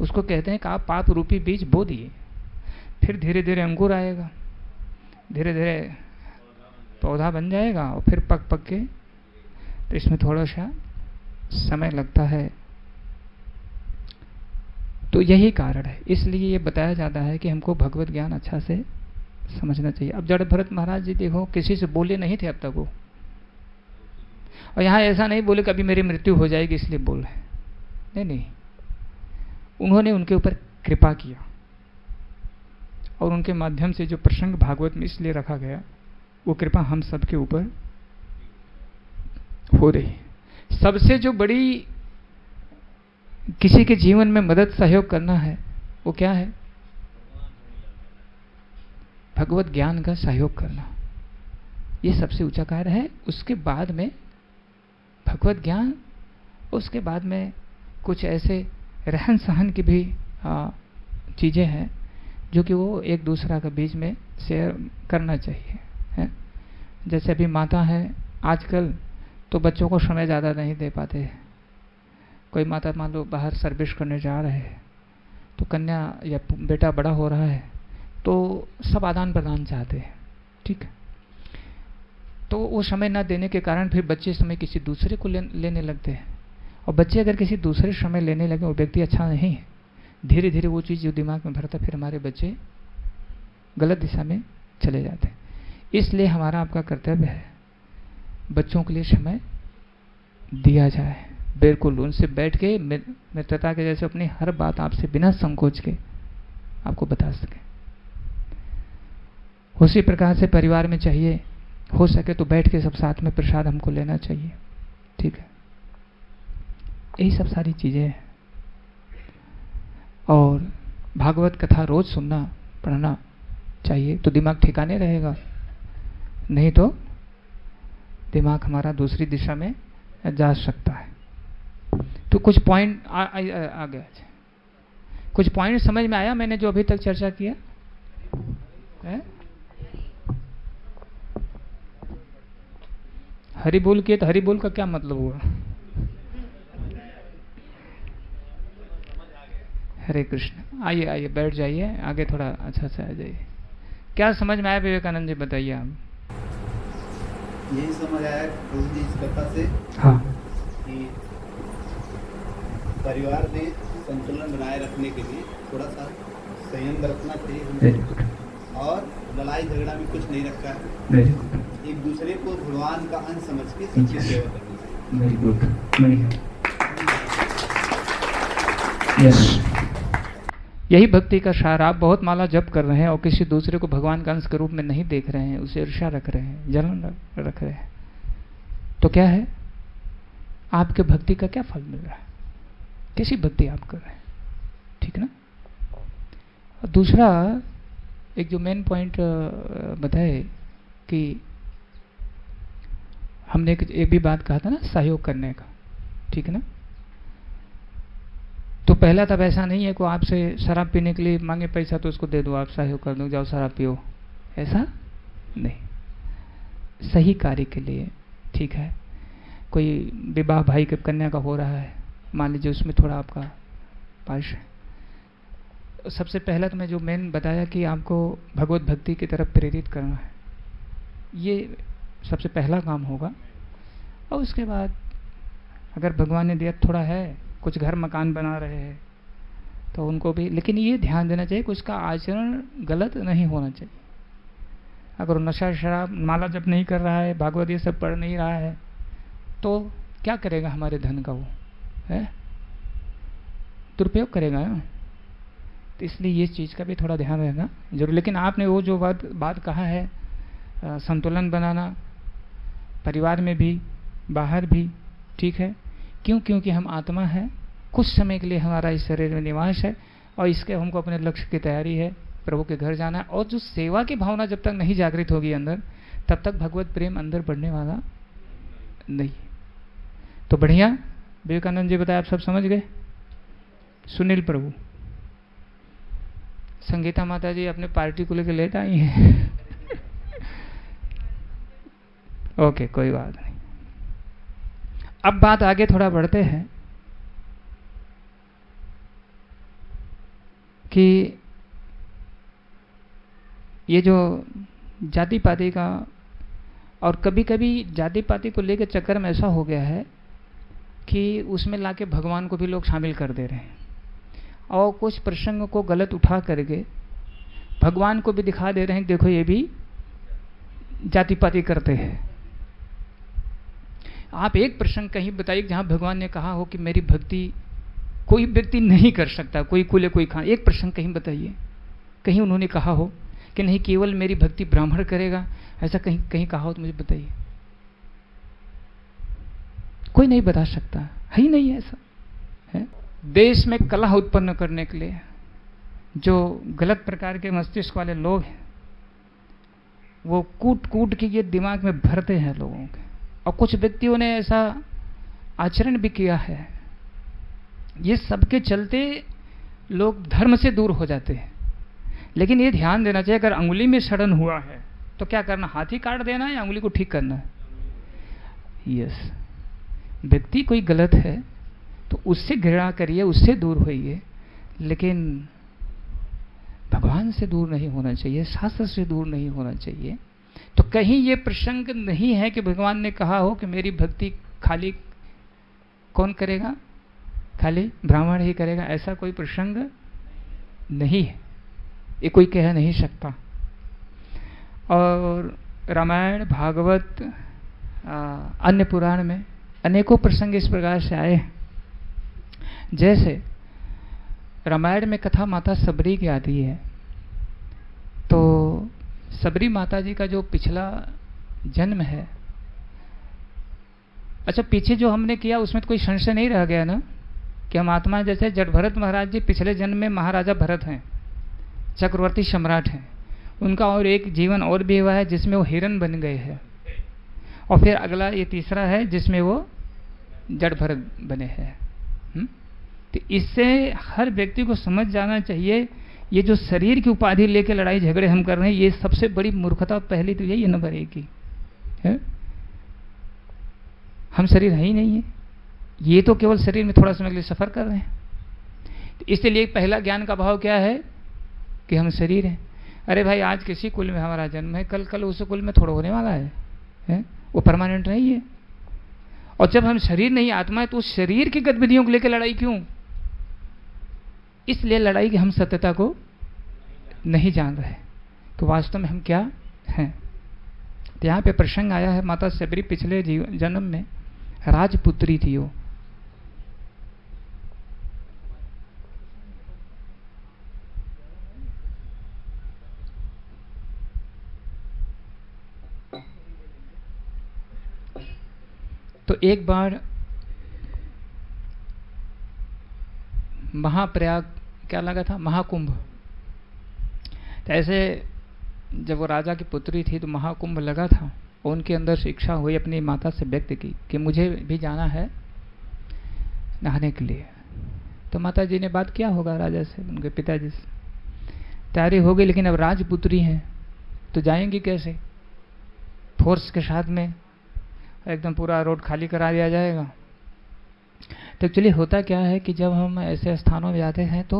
उसको कहते हैं कि आप पाप रूपी बीज बो दिए, फिर धीरे धीरे अंकुर आएगा, धीरे धीरे पौधा बन जाएगा और फिर पक पक के, तो इसमें थोड़ा सा समय लगता है। तो यही कारण है, इसलिए ये बताया जाता है कि हमको भगवत ज्ञान अच्छा से समझना चाहिए। अब जड़ भरत महाराज जी देखो, किसी से बोले नहीं थे अब तक वो, और यहाँ ऐसा नहीं बोले कभी मेरी मृत्यु हो जाएगी इसलिए बोल रहे, नहीं नहीं, उन्होंने उनके ऊपर कृपा किया और उनके माध्यम से जो प्रसंग भागवत में इसलिए रखा गया, वो कृपा हम सबके ऊपर हो रही है। सबसे जो बड़ी किसी के जीवन में मदद सहयोग करना है वो क्या है, भगवत ज्ञान का सहयोग करना, ये सबसे ऊंचा कार्य है। उसके बाद में भगवत ज्ञान, उसके बाद में कुछ ऐसे रहन सहन की भी चीज़ें हैं जो कि वो एक दूसरा के बीच में शेयर करना चाहिए, है? जैसे अभी माता है, आजकल तो बच्चों को समय ज़्यादा नहीं दे पाते। कोई माता मान लो बाहर सर्विस करने जा रहे हैं, तो कन्या या बेटा बड़ा हो रहा है, तो सब आदान प्रदान चाहते हैं, ठीक है। तो वो समय ना देने के कारण फिर बच्चे समय किसी दूसरे को लेने लगते हैं, और बच्चे अगर किसी दूसरे समय लेने लगे, वो व्यक्ति अच्छा नहीं है, धीरे धीरे वो चीज़ जो दिमाग में भरता, फिर हमारे बच्चे गलत दिशा में चले जाते हैं। इसलिए हमारा आपका कर्तव्य है बच्चों के लिए समय दिया जाए, बिल्कुल उनसे बैठ के मित्रता के जैसे अपनी हर बात आपसे बिना संकोच के आपको बता सके। उसी प्रकार से परिवार में चाहिए, हो सके तो बैठ के सब साथ में प्रसाद हमको लेना चाहिए, ठीक है। यही सब सारी चीजें हैं। और भागवत कथा रोज सुनना पढ़ना चाहिए, तो दिमाग ठिकाने रहेगा, नहीं तो दिमाग हमारा दूसरी दिशा में जा सकता है। तो कुछ पॉइंट आ गया, कुछ पॉइंट समझ में आया मैंने जो अभी तक चर्चा किया है? हरि बोल किए तो हरि बोल का क्या मतलब हुआ? हरे कृष्ण। आइए आइए बैठ जाइए, आगे थोड़ा अच्छा से आ जाइए। क्या समझ में आया विवेकानंद जी, बताइए आप। यही समझ आया प्रभु जी इस कथा से, हाँ, कि परिवार में संतुलन बनाए रखने के लिए थोड़ा सा संयम बरतना चाहिए, और लड़ाई झगड़ा में कुछ नहीं रखा है। एक दूसरे को भगवान का अंश समझ के सबकी सेवा करनी चाहिए। Very good, yes. यही भक्ति का सार। आप बहुत माला जप कर रहे हैं और किसी दूसरे को भगवान का अंश के रूप में नहीं देख रहे हैं, उसे ईर्ष्या रख रहे हैं, जलन रख रहे हैं, तो क्या है? आपके भक्ति का क्या फल मिल रहा है? कैसी भक्ति आप कर रहे हैं, ठीक ना? और दूसरा एक जो मेन पॉइंट बताए कि हमने एक भी बात कहा था ना, सहयोग करने का, ठीक ना? तो पहला तब ऐसा नहीं है कि आपसे शराब पीने के लिए मांगे पैसा तो उसको दे दो, आप सहयोग कर दो, जाओ शराब पियो, ऐसा नहीं। सही कार्य के लिए, ठीक है। कोई विवाह भाई के कन्या का हो रहा है, मान लीजिए उसमें थोड़ा आपका पाश है, सबसे पहला तो मैं जो मेन बताया कि आपको भगवत भक्ति की तरफ प्रेरित करना है, ये सबसे पहला काम होगा। और उसके बाद अगर भगवान ने दिया थोड़ा है, कुछ घर मकान बना रहे हैं तो उनको भी, लेकिन ये ध्यान देना चाहिए कि उसका आचरण गलत नहीं होना चाहिए। अगर नशा शराब माला जप नहीं कर रहा है, भागवत ये सब पढ़ नहीं रहा है, तो क्या करेगा हमारे धन का? वो है दुरुपयोग करेगा ना। तो इसलिए ये चीज़ का भी थोड़ा ध्यान रहना जरूर। लेकिन आपने वो जो बात कहा है, संतुलन बनाना परिवार में भी बाहर भी, ठीक है। क्यों? क्योंकि हम आत्मा है, कुछ समय के लिए हमारा इस शरीर में निवास है, और इसके हमको अपने लक्ष्य की तैयारी है, प्रभु के घर जाना है। और जो सेवा की भावना जब तक नहीं जागृत होगी अंदर, तब तक भगवत प्रेम अंदर बढ़ने वाला नहीं। तो बढ़िया, विवेकानंद जी बताया, आप सब समझ गए। सुनील प्रभु, संगीता माता जी अपने पार्टी को लेकर लेट आई हैं। ओके, कोई बात नहीं। अब बात आगे थोड़ा बढ़ते हैं कि ये जो जाति पाति का, और कभी कभी जाति पाति को लेकर चक्कर में ऐसा हो गया है कि उसमें लाके भगवान को भी लोग शामिल कर दे रहे हैं, और कुछ प्रसंग को गलत उठा करके भगवान को भी दिखा दे रहे हैं, देखो ये भी जाति पाति करते हैं। आप एक प्रसंग कहीं बताइए जहां भगवान ने कहा हो कि मेरी भक्ति कोई व्यक्ति नहीं कर सकता, कोई कुल कोई खान। एक प्रसंग कहीं बताइए, कहीं उन्होंने कहा हो कि नहीं केवल मेरी भक्ति ब्राह्मण करेगा, ऐसा कहीं कहीं कहा हो तो मुझे बताइए। कोई नहीं बता सकता, है ही नहीं ऐसा है। देश में कलह उत्पन्न करने के लिए जो गलत प्रकार के मस्तिष्क वाले लोग हैं, वो कूट कूट के ये दिमाग में भरते हैं लोगों के। और कुछ व्यक्तियों ने ऐसा आचरण भी किया है, ये सबके चलते लोग धर्म से दूर हो जाते हैं। लेकिन ये ध्यान देना चाहिए, अगर अंगुली में सड़न हुआ है तो क्या करना? हाथ ही काट देना है या अंगुली को ठीक करना है? यस, व्यक्ति कोई गलत है तो उससे घृणा करिए, उससे दूर होइए, लेकिन भगवान से दूर नहीं होना चाहिए, शास्त्र से दूर नहीं होना चाहिए। तो कहीं ये प्रसंग नहीं है कि भगवान ने कहा हो कि मेरी भक्ति खाली कौन करेगा, खाली ब्राह्मण ही करेगा, ऐसा कोई प्रसंग नहीं है, ये कोई कह नहीं सकता। और रामायण, भागवत, अन्य पुराण में अनेकों प्रसंग इस प्रकार से आए हैं। जैसे रामायण में कथा माता सबरी की आती है, तो सबरी माता जी का जो पिछला जन्म है, अच्छा पीछे जो हमने किया उसमें तो कोई संशय नहीं रह गया ना कि हम आत्मा, जैसे जड़ भरत महाराज जी पिछले जन्म में महाराजा भरत हैं, चक्रवर्ती सम्राट हैं, उनका और एक जीवन और भी हुआ है जिसमें वो हिरण बन गए हैं, और फिर अगला ये तीसरा है जिसमें वो जड़ भरत बने हैं। तो इससे हर व्यक्ति को समझ जाना चाहिए, ये जो शरीर की उपाधि लेके लड़ाई झगड़े हम कर रहे हैं, ये सबसे बड़ी मूर्खता पहली तो यही है, नंबर 1 की है। हम शरीर है ही नहीं है, ये तो केवल शरीर में थोड़ा समय के लिए सफर कर रहे हैं। तो इसलिए पहला ज्ञान का भाव क्या है कि हम शरीर हैं। अरे भाई, आज किसी कुल में हमारा जन्म है, कल उस कुल में थोड़ा होने वाला है? वो परमानेंट नहीं है। और जब हम शरीर नहीं आत्मा है, तो उस शरीर की गतिविधियों को लेकर लड़ाई क्यों? इसलिए लड़ाई की हम सत्यता को नहीं जान रहे तो वास्तव में हम क्या हैं। तो यहाँ पे प्रसंग आया है, माता सबरी पिछले जन्म में राजपुत्री थी वो। तो एक बार महाप्रयाग क्या लगा था, महाकुंभ। तो ऐसे जब वो राजा की पुत्री थी तो महाकुंभ लगा था, और उनके अंदर से इच्छा हुई अपनी माता से व्यक्त की कि मुझे भी जाना है नहाने के लिए। तो माता जी ने बात किया होगा राजा से, उनके पिताजी से, तैयारी हो गई, लेकिन अब राजपुत्री हैं तो जाएंगी कैसे? फोर्स के साथ में एकदम पूरा रोड खाली करा दिया जाएगा। तो एक्चुअली होता क्या है कि जब हम ऐसे स्थानों में जाते हैं तो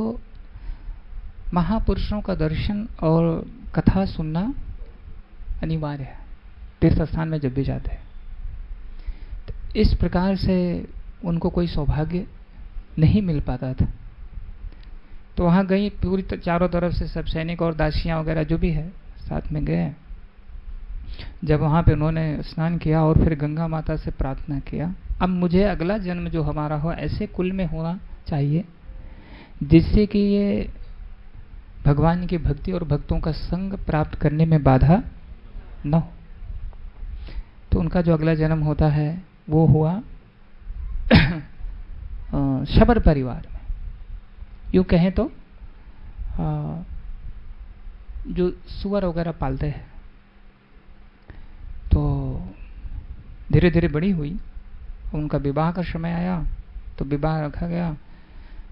महापुरुषों का दर्शन और कथा सुनना अनिवार्य है, तीर्थ स्थान में जब भी जाते हैं। तो इस प्रकार से उनको कोई सौभाग्य नहीं मिल पाता था। तो वहाँ गई, पूरी चारों तरफ से सब सैनिक और दासियाँ वगैरह जो भी है साथ में गए। जब वहाँ पे उन्होंने स्नान किया और फिर गंगा माता से प्रार्थना किया, अब मुझे अगला जन्म जो हमारा हो ऐसे कुल में होना चाहिए जिससे कि ये भगवान की भक्ति और भक्तों का संग प्राप्त करने में बाधा न हो। तो उनका जो अगला जन्म होता है वो हुआ शबर परिवार में। यूँ कहें तो जो सुअर वगैरह पालते हैं, तो धीरे धीरे बड़ी हुई, उनका विवाह का समय आया तो विवाह रखा गया।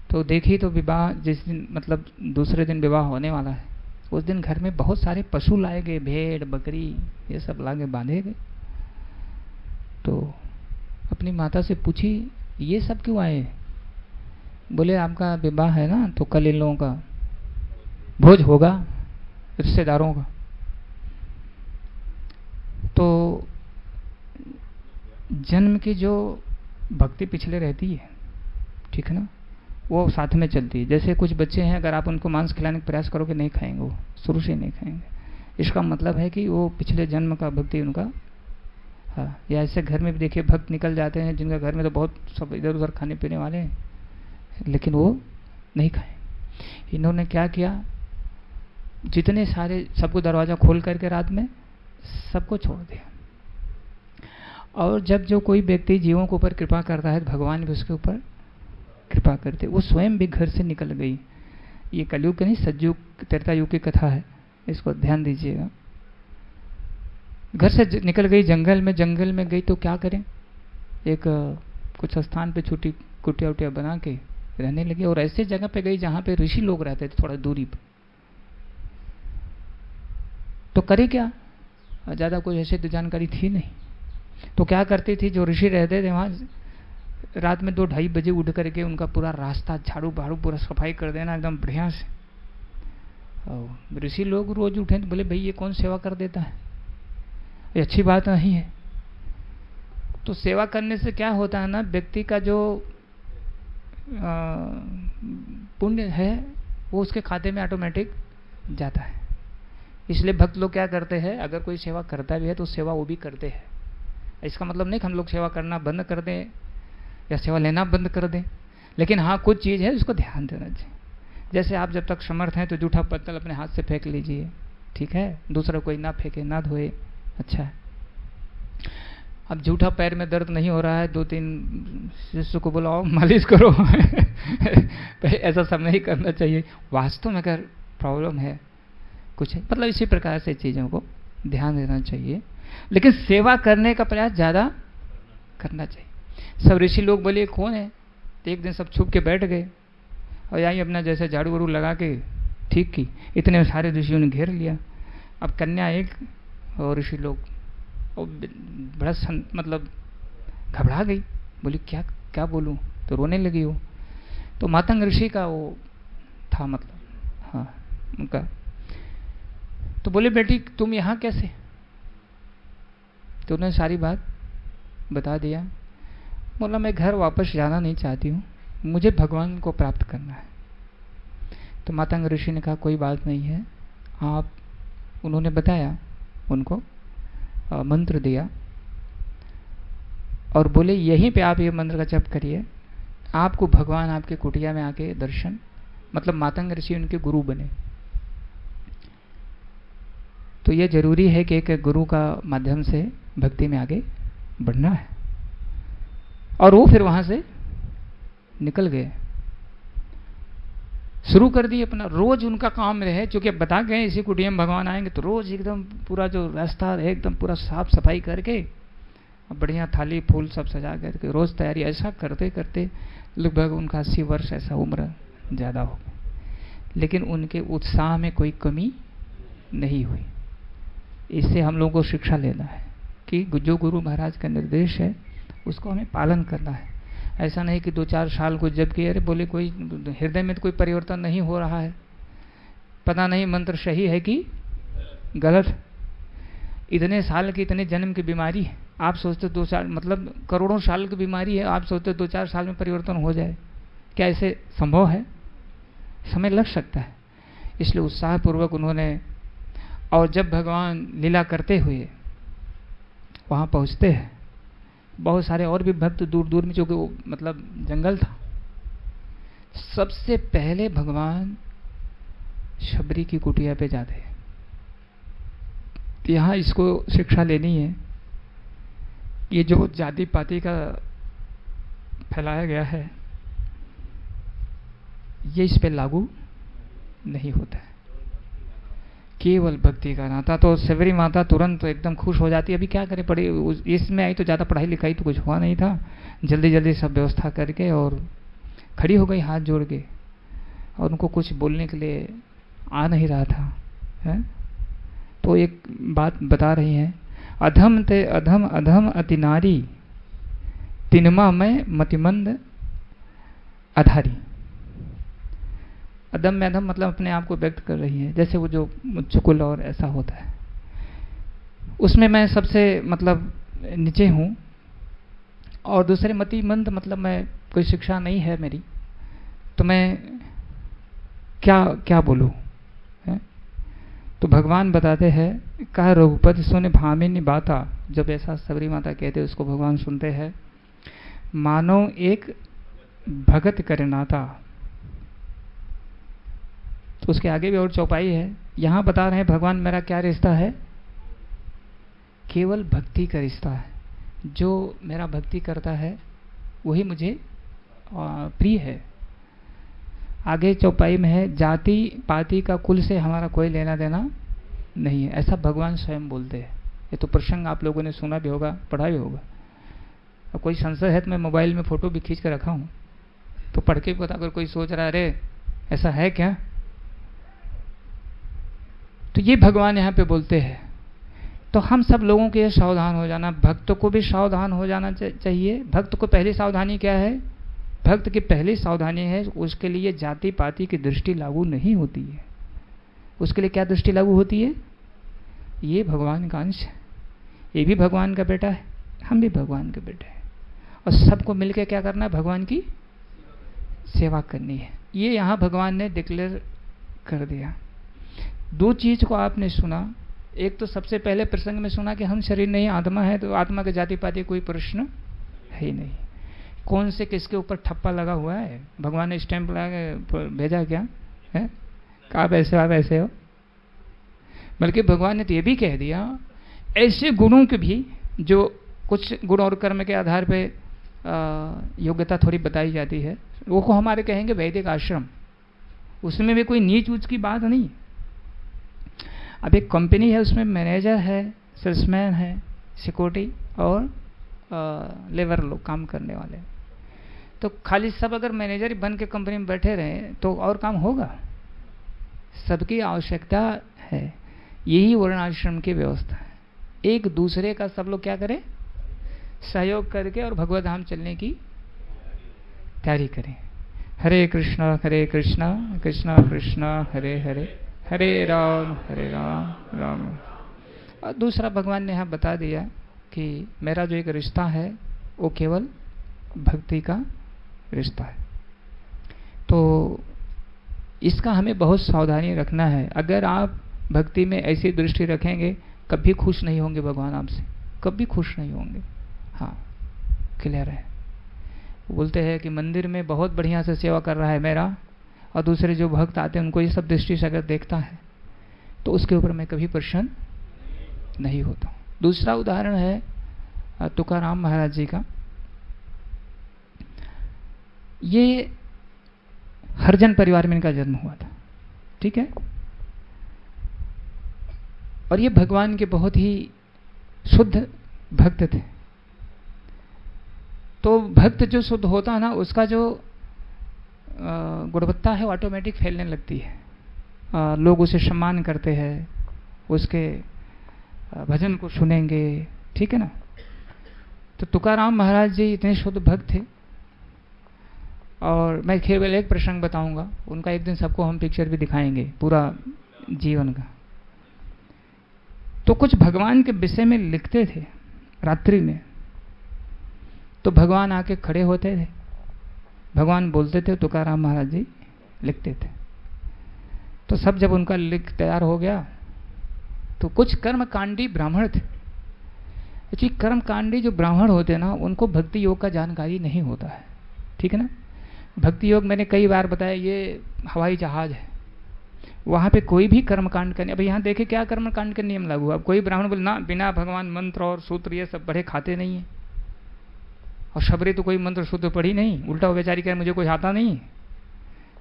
तो देखी तो विवाह जिस दिन, मतलब दूसरे दिन विवाह होने वाला है, उस दिन घर में बहुत सारे पशु लाए गए, भेड़ बकरी ये सब लाके बांधे गए। तो अपनी माता से पूछी ये सब क्यों आए? बोले आपका विवाह है ना, तो कल इन लोगों का भोज होगा, रिश्तेदारों का। तो जन्म की जो भक्ति पिछले रहती है, ठीक है ना, वो साथ में चलती है। जैसे कुछ बच्चे हैं, अगर आप उनको मांस खिलाने का प्रयास करोगे नहीं खाएंगे, वो शुरू से नहीं खाएंगे। इसका मतलब है कि वो पिछले जन्म का भक्ति उनका, हाँ। या ऐसे घर में भी देखिए भक्त निकल जाते हैं जिनका घर में तो बहुत सब इधर उधर खाने पीने वाले हैं, लेकिन वो नहीं खाए। इन्होंने क्या किया, जितने सारे सबको दरवाज़ा खोल करके रात में सबको छोड़ दिया। और जब जो कोई व्यक्ति जीवों के ऊपर कृपा करता है, भगवान भी उसके ऊपर कृपा करते। वो स्वयं भी घर से निकल गई। ये कलयुग नहीं, सतयुग त्रेता युग की कथा है, इसको ध्यान दीजिएगा। घर से निकल गई, जंगल में गई तो क्या करें, एक कुछ स्थान पे छोटी कुटिया उटिया बना के रहने लगी। और ऐसे जगह पे गई जहाँ पे ऋषि लोग रहते थे, थोड़ा दूरी पे। तो करे क्या, ज़्यादा कोई ऐसे तो जानकारी थी नहीं, तो क्या करती थी, जो ऋषि रहते थे वहाँ, रात में 2-2:30 बजे उठ करके उनका पूरा रास्ता झाड़ू बहाड़ू पूरा सफाई कर देना एकदम बढ़िया से। ऋषि लोग रोज उठे तो बोले भाई ये कौन सेवा कर देता है, ये अच्छी बात नहीं है। तो सेवा करने से क्या होता है ना, व्यक्ति का जो पुण्य है वो उसके खाते में ऑटोमेटिक जाता है। इसलिए भक्त लोग क्या करते हैं, अगर कोई सेवा करता भी है तो सेवा वो भी करते हैं। इसका मतलब नहीं कि हम लोग सेवा करना बंद कर दें या सेवा लेना बंद कर दें, लेकिन हाँ कुछ चीज़ है उसको ध्यान देना चाहिए। जैसे आप जब तक समर्थ हैं तो जूठा पत्तल अपने हाथ से फेंक लीजिए, ठीक है, दूसरा कोई ना फेंके ना धोए, अच्छा है। अब जूठा पैर में दर्द नहीं हो रहा है, 2-3 शिष्य को बुलाओ मालिश करो ऐसा सब नहीं करना चाहिए। वास्तव में अगर प्रॉब्लम है कुछ है, मतलब इसी प्रकार से चीज़ों को ध्यान देना चाहिए, लेकिन सेवा करने का प्रयास ज़्यादा करना चाहिए। सब ऋषि लोग बोले कौन है, तो एक दिन सब छुप के बैठ गए और यहीं अपना जैसे झाड़ू वाड़ू लगा के ठीक की, इतने सारे ऋषियों ने घेर लिया। अब कन्या एक और ऋषि लोग, और बड़ा मतलब घबरा गई, बोली क्या क्या बोलूं, तो रोने लगी वो। तो मातंग ऋषि का वो था मतलब, हाँ उनका, तो बोले बेटी तुम यहाँ कैसे, तो उन्होंने सारी बात बता दिया। बोला मैं घर वापस जाना नहीं चाहती हूँ, मुझे भगवान को प्राप्त करना है। तो मातंग ऋषि ने कहा कोई बात नहीं है आप, उन्होंने बताया उनको, मंत्र दिया और बोले यहीं पे आप ये मंत्र का जप करिए, आपको भगवान आपके कुटिया में आके दर्शन, मतलब मातंग ऋषि उनके गुरु बने। तो ये जरूरी है कि एक गुरु का माध्यम से भक्ति में आगे बढ़ना है। और वो फिर वहां से निकल गए, शुरू कर दिए अपना, रोज उनका काम रहे, क्योंकि बता गए इसी कुटिया में भगवान आएंगे, तो रोज एकदम पूरा जो रास्ता है एकदम पूरा साफ सफाई करके बढ़िया थाली फूल सब सजा करके रोज तैयारी, ऐसा करते करते लगभग उनका 80 वर्ष ऐसा उम्र ज़्यादा हो गया, लेकिन उनके उत्साह में कोई कमी नहीं हुई। इससे हम लोगों को शिक्षा लेना है कि जो गुरु महाराज का निर्देश है उसको हमें पालन करना है। ऐसा नहीं कि 2-4 साल को जब कि अरे बोले कोई हृदय में तो कोई परिवर्तन नहीं हो रहा है, पता नहीं मंत्र सही है कि गलत। इतने साल की, इतने जन्म की बीमारी है, आप सोचते 2-4 मतलब करोड़ों साल की बीमारी है, आप सोचते 2-4 साल में परिवर्तन हो जाए, क्या ऐसे संभव है? समय लग सकता है। इसलिए उत्साहपूर्वक उन्होंने, और जब भगवान लीला करते हुए वहाँ पहुँचते हैं, बहुत सारे और भी भक्त दूर दूर में, जो कि वो मतलब जंगल था, सबसे पहले भगवान शबरी की कुटिया पे जाते हैं। यहाँ इसको शिक्षा लेनी है, ये जो जाति पाति का फैलाया गया है ये इस पे लागू नहीं होता है, केवल भक्ति का नाता। तो शबरी माता तुरंत तो एकदम खुश हो जाती है, अभी क्या करे, पढ़ी इसमें आई तो ज़्यादा पढ़ाई लिखाई तो कुछ हुआ नहीं था, जल्दी जल्दी सब व्यवस्था करके और खड़ी हो गई हाथ जोड़ के, और उनको कुछ बोलने के लिए आ नहीं रहा था है? तो एक बात बता रही हैं, अधम ते अधम अधम अति नारी तिनमा में मतिमंद अधारी। अधम में अधम मतलब अपने आप को व्यक्त कर रही है, जैसे वो जो चुकुल और ऐसा होता है, उसमें मैं सबसे मतलब नीचे हूँ, और दूसरे मतिमंद मतलब मैं कोई शिक्षा नहीं है मेरी, तो मैं क्या क्या बोलूँ है? तो भगवान बताते हैं, कहा रघुपति सुने भामिनी बाता, जब ऐसा शबरी माता कहते उसको भगवान सुनते हैं, मानो एक भगत करे नाता। तो उसके आगे भी और चौपाई है, यहाँ बता रहे हैं भगवान मेरा क्या रिश्ता है, केवल भक्ति का रिश्ता है, जो मेरा भक्ति करता है वही मुझे प्रिय है। आगे चौपाई में है, जाति पाति का कुल से हमारा कोई लेना देना नहीं है, ऐसा भगवान स्वयं बोलते हैं। ये तो प्रसंग आप लोगों ने सुना भी होगा, पढ़ा भी होगा। अब कोई संशय है तो मैं मोबाइल में फोटो भी खींच कर रखा हूँ, तो पढ़ के पता, अगर कोई सोच रहा है अरे ऐसा है क्या, तो ये भगवान यहाँ पे बोलते हैं। तो हम सब लोगों के सावधान हो जाना, भक्त को भी सावधान हो जाना चाहिए। भक्त को पहली सावधानी क्या है? भक्त की पहली सावधानी है उसके लिए जाति पाति की दृष्टि लागू नहीं होती है। उसके लिए क्या दृष्टि लागू होती है? ये भगवान का अंश है, ये भी भगवान का बेटा है, हम भी भगवान के बेटे हैं, और सबको मिलकर क्या करना है? भगवान की सेवा करनी है। ये यहाँ भगवान ने डिक्लेयर कर दिया। दो चीज को आपने सुना, एक तो सबसे पहले प्रसंग में सुना कि हम शरीर नहीं आत्मा है, तो आत्मा के जाति पाति कोई प्रश्न है ही नहीं। कौन से किसके ऊपर ठप्पा लगा हुआ है? भगवान ने स्टैंप लगा के भेजा क्या है? आप ऐसे आप ऐसे हो। बल्कि भगवान ने तो ये भी कह दिया ऐसे गुणों के भी, जो कुछ गुण और कर्म के आधार पे योग्यता थोड़ी बताई जाती है, वो को हमारे कहेंगे वैदिक आश्रम, उसमें भी कोई नीच ऊंच की बात नहीं। अब एक कंपनी है, उसमें मैनेजर है, सेल्समैन है, सिक्योरिटी और लेबर लोग काम करने वाले। तो खाली सब अगर मैनेजर ही बन के कंपनी में बैठे रहे तो और काम होगा? सबकी आवश्यकता है। यही वर्णाश्रम की व्यवस्था है। एक दूसरे का सब लोग क्या करें? सहयोग करके और भगवत धाम चलने की तैयारी करें। हरे कृष्णा कृष्णा कृष्णा हरे हरे, हरे राम राम। और दूसरा भगवान ने यहाँ बता दिया कि मेरा जो एक रिश्ता है वो केवल भक्ति का रिश्ता है। तो इसका हमें बहुत सावधानी रखना है। अगर आप भक्ति में ऐसी दृष्टि रखेंगे, कभी खुश नहीं होंगे भगवान आपसे, कभी खुश नहीं होंगे। हाँ, क्लियर है। बोलते हैं कि मंदिर में बहुत बढ़िया से सेवा कर रहा है मेरा, और दूसरे जो भक्त आते हैं उनको ये सब दृष्टि से अगर देखता है तो उसके ऊपर मैं कभी प्रसन्न नहीं होता। दूसरा उदाहरण है तुकाराम महाराज जी का। ये हरिजन परिवार में इनका जन्म हुआ था, ठीक है, और ये भगवान के बहुत ही शुद्ध भक्त थे। तो भक्त जो शुद्ध होता है ना, उसका जो गुणवत्ता है ऑटोमेटिक फैलने लगती है। लोग उसे सम्मान करते हैं, उसके भजन को सुनेंगे, ठीक है ना। तो तुकाराम महाराज जी इतने शुद्ध भक्त थे। और मैं केवल एक प्रसंग बताऊंगा, उनका एक दिन सबको हम पिक्चर भी दिखाएंगे पूरा जीवन का। तो कुछ भगवान के विषय में लिखते थे रात्रि में, तो भगवान आके खड़े होते थे, भगवान बोलते थे, तुकाराम महाराज जी लिखते थे। तो सब जब उनका लिख तैयार हो गया तो कुछ कर्मकांडी ब्राह्मण थे। क्योंकि कर्मकांडी जो ब्राह्मण होते हैं ना, उनको भक्ति योग का जानकारी नहीं होता है, ठीक है ना। भक्ति योग मैंने कई बार बताया, ये हवाई जहाज है, वहां पे कोई भी कर्मकांड करने। अब यहाँ देखे क्या कर्मकांड के नियम लागू। अब कोई ब्राह्मण बोले ना, बिना भगवान मंत्र और सूत्र ये सब बड़े खाते नहीं है, और शबरी तो कोई मंत्र सूत्र पढ़ी नहीं, उल्टा वो बेचारी कहे मुझे कोई आता नहीं।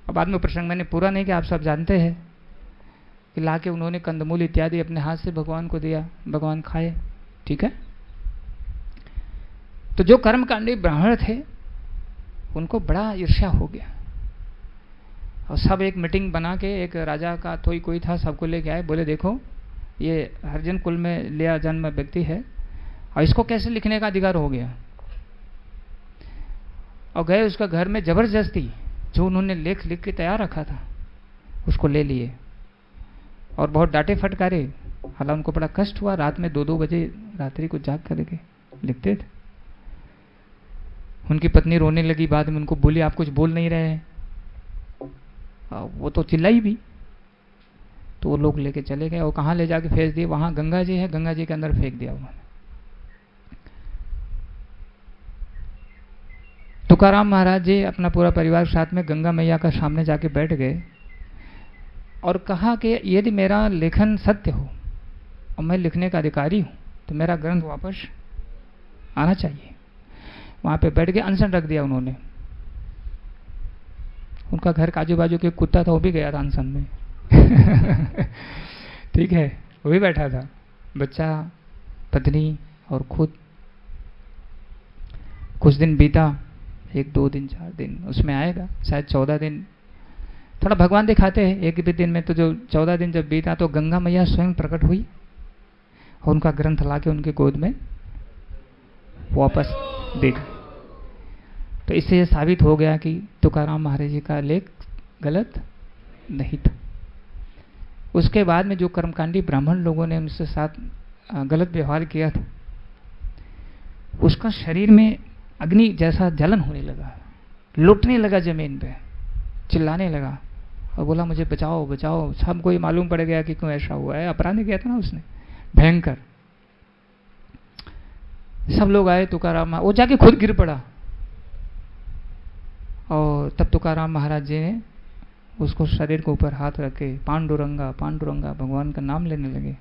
अब बाद में प्रसंग मैंने पूरा नहीं किया, आप सब जानते हैं कि लाके उन्होंने कंदमूल इत्यादि अपने हाथ से भगवान को दिया, भगवान खाए, ठीक है। तो जो कर्मकांडी ब्राह्मण थे उनको बड़ा ईर्ष्या हो गया, और सब एक मीटिंग बना के, एक राजा का कोई था, सबको लेके आए, बोले देखो ये हरिजन कुल में लिया जन्म व्यक्ति है, और इसको कैसे लिखने का अधिकार हो गया। और गए उसका घर में, जबरदस्ती जो उन्होंने लिख के तैयार रखा था उसको ले लिए, और बहुत डांटे फटकारे। हालांकि उनको बड़ा कष्ट हुआ, रात में 2-2 बजे रात्रि को जाग करके लिखते थे। उनकी पत्नी रोने लगी, बाद में उनको बोली आप कुछ बोल नहीं रहे हैं, वो तो चिल्लाई भी। तो वो लोग लेके चले गए, और कहाँ ले जाके फेंक दिए? वहां गंगा जी है, गंगा जी के अंदर फेंक दिया उन्होंने। तुकाराम महाराज जी अपना पूरा परिवार साथ में गंगा मैया का सामने जाके बैठ गए और कहा कि यदि मेरा लेखन सत्य हो और मैं लिखने का अधिकारी हूं तो मेरा ग्रंथ वापस आना चाहिए। वहां पे बैठ के अनशन रख दिया उन्होंने। उनका घर के आजू बाजू के कुत्ता था, वो भी गया था अनशन में ठीक है, वो भी बैठा था, बच्चा, पत्नी और खुद। कुछ दिन बीता, 1-2 दिन 4 दिन, उसमें आएगा शायद 14 दिन, थोड़ा भगवान दिखाते हैं एक भी दिन में। तो जो 14 दिन जब बीता तो गंगा मैया स्वयं प्रकट हुई और उनका ग्रंथ लाके उनके गोद में वापस दे गए। तो इससे यह साबित हो गया कि तुकाराम महाराज जी का लेख गलत नहीं था। उसके बाद में जो कर्मकांडी ब्राह्मण लोगों ने उनसे साथ गलत व्यवहार किया था, उसका शरीर में अग्नि जैसा जलन होने लगा, लुटने लगा जमीन पे, चिल्लाने लगा और बोला मुझे बचाओ बचाओ। सबको ये मालूम पड़ गया कि क्यों ऐसा हुआ है, अपराध किया था ना उसने भयंकर। सब लोग आए, तुकाराम वो जाके खुद गिर पड़ा और तब तुकाराम महाराज जी ने उसको शरीर के ऊपर हाथ रखे, पांडुरंगा पांडुरंगा भगवान का नाम लेने लगे।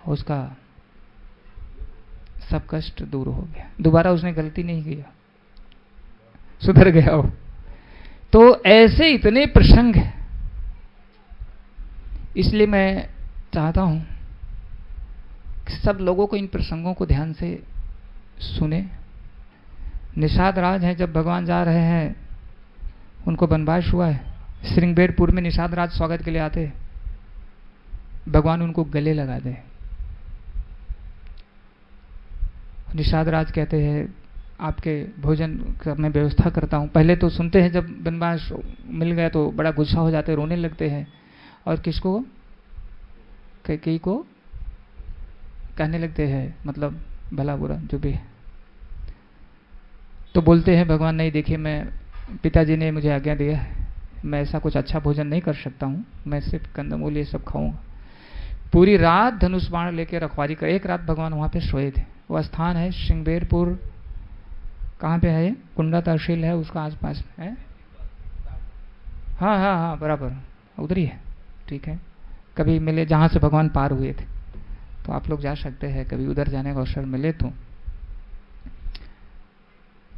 उसका सब कष्ट दूर हो गया, दोबारा उसने गलती नहीं किया, सुधर गया वो। तो ऐसे इतने प्रसंग हैं। इसलिए मैं चाहता हूं कि सब लोगों को इन प्रसंगों को ध्यान से सुने। निषाद राज हैं, जब भगवान जा रहे हैं, उनको वनवास हुआ है, श्रृंगबेरपुर में निषाद राज स्वागत के लिए आते, भगवान उनको गले लगा दे। निषाद राज कहते हैं आपके भोजन का मैं व्यवस्था करता हूँ। पहले तो सुनते हैं, जब वनवास मिल गया तो बड़ा गुस्सा हो जाते, रोने लगते हैं और किसको, कैकेयी को कहने लगते हैं, मतलब भला बुरा जो भी है। तो बोलते हैं भगवान नहीं, देखिए मैं, पिताजी ने मुझे आज्ञा दिया है, मैं ऐसा कुछ अच्छा भोजन नहीं कर सकता हूँ, मैं सिर्फ कंदमूल ये सब खाऊंगा। पूरी रात धनुष बाण लेके रखवारी कर, एक रात भगवान वहां पे सोए थे। वो स्थान है श्रृंगबेरपुर, कहाँ पे है, कुंडा तहसील है, उसका आसपास है। हाँ हाँ हाँ बराबर उधर ही है, ठीक है। कभी मिले, जहाँ से भगवान पार हुए थे, तो आप लोग जा सकते हैं, कभी उधर जाने का अवसर मिले तो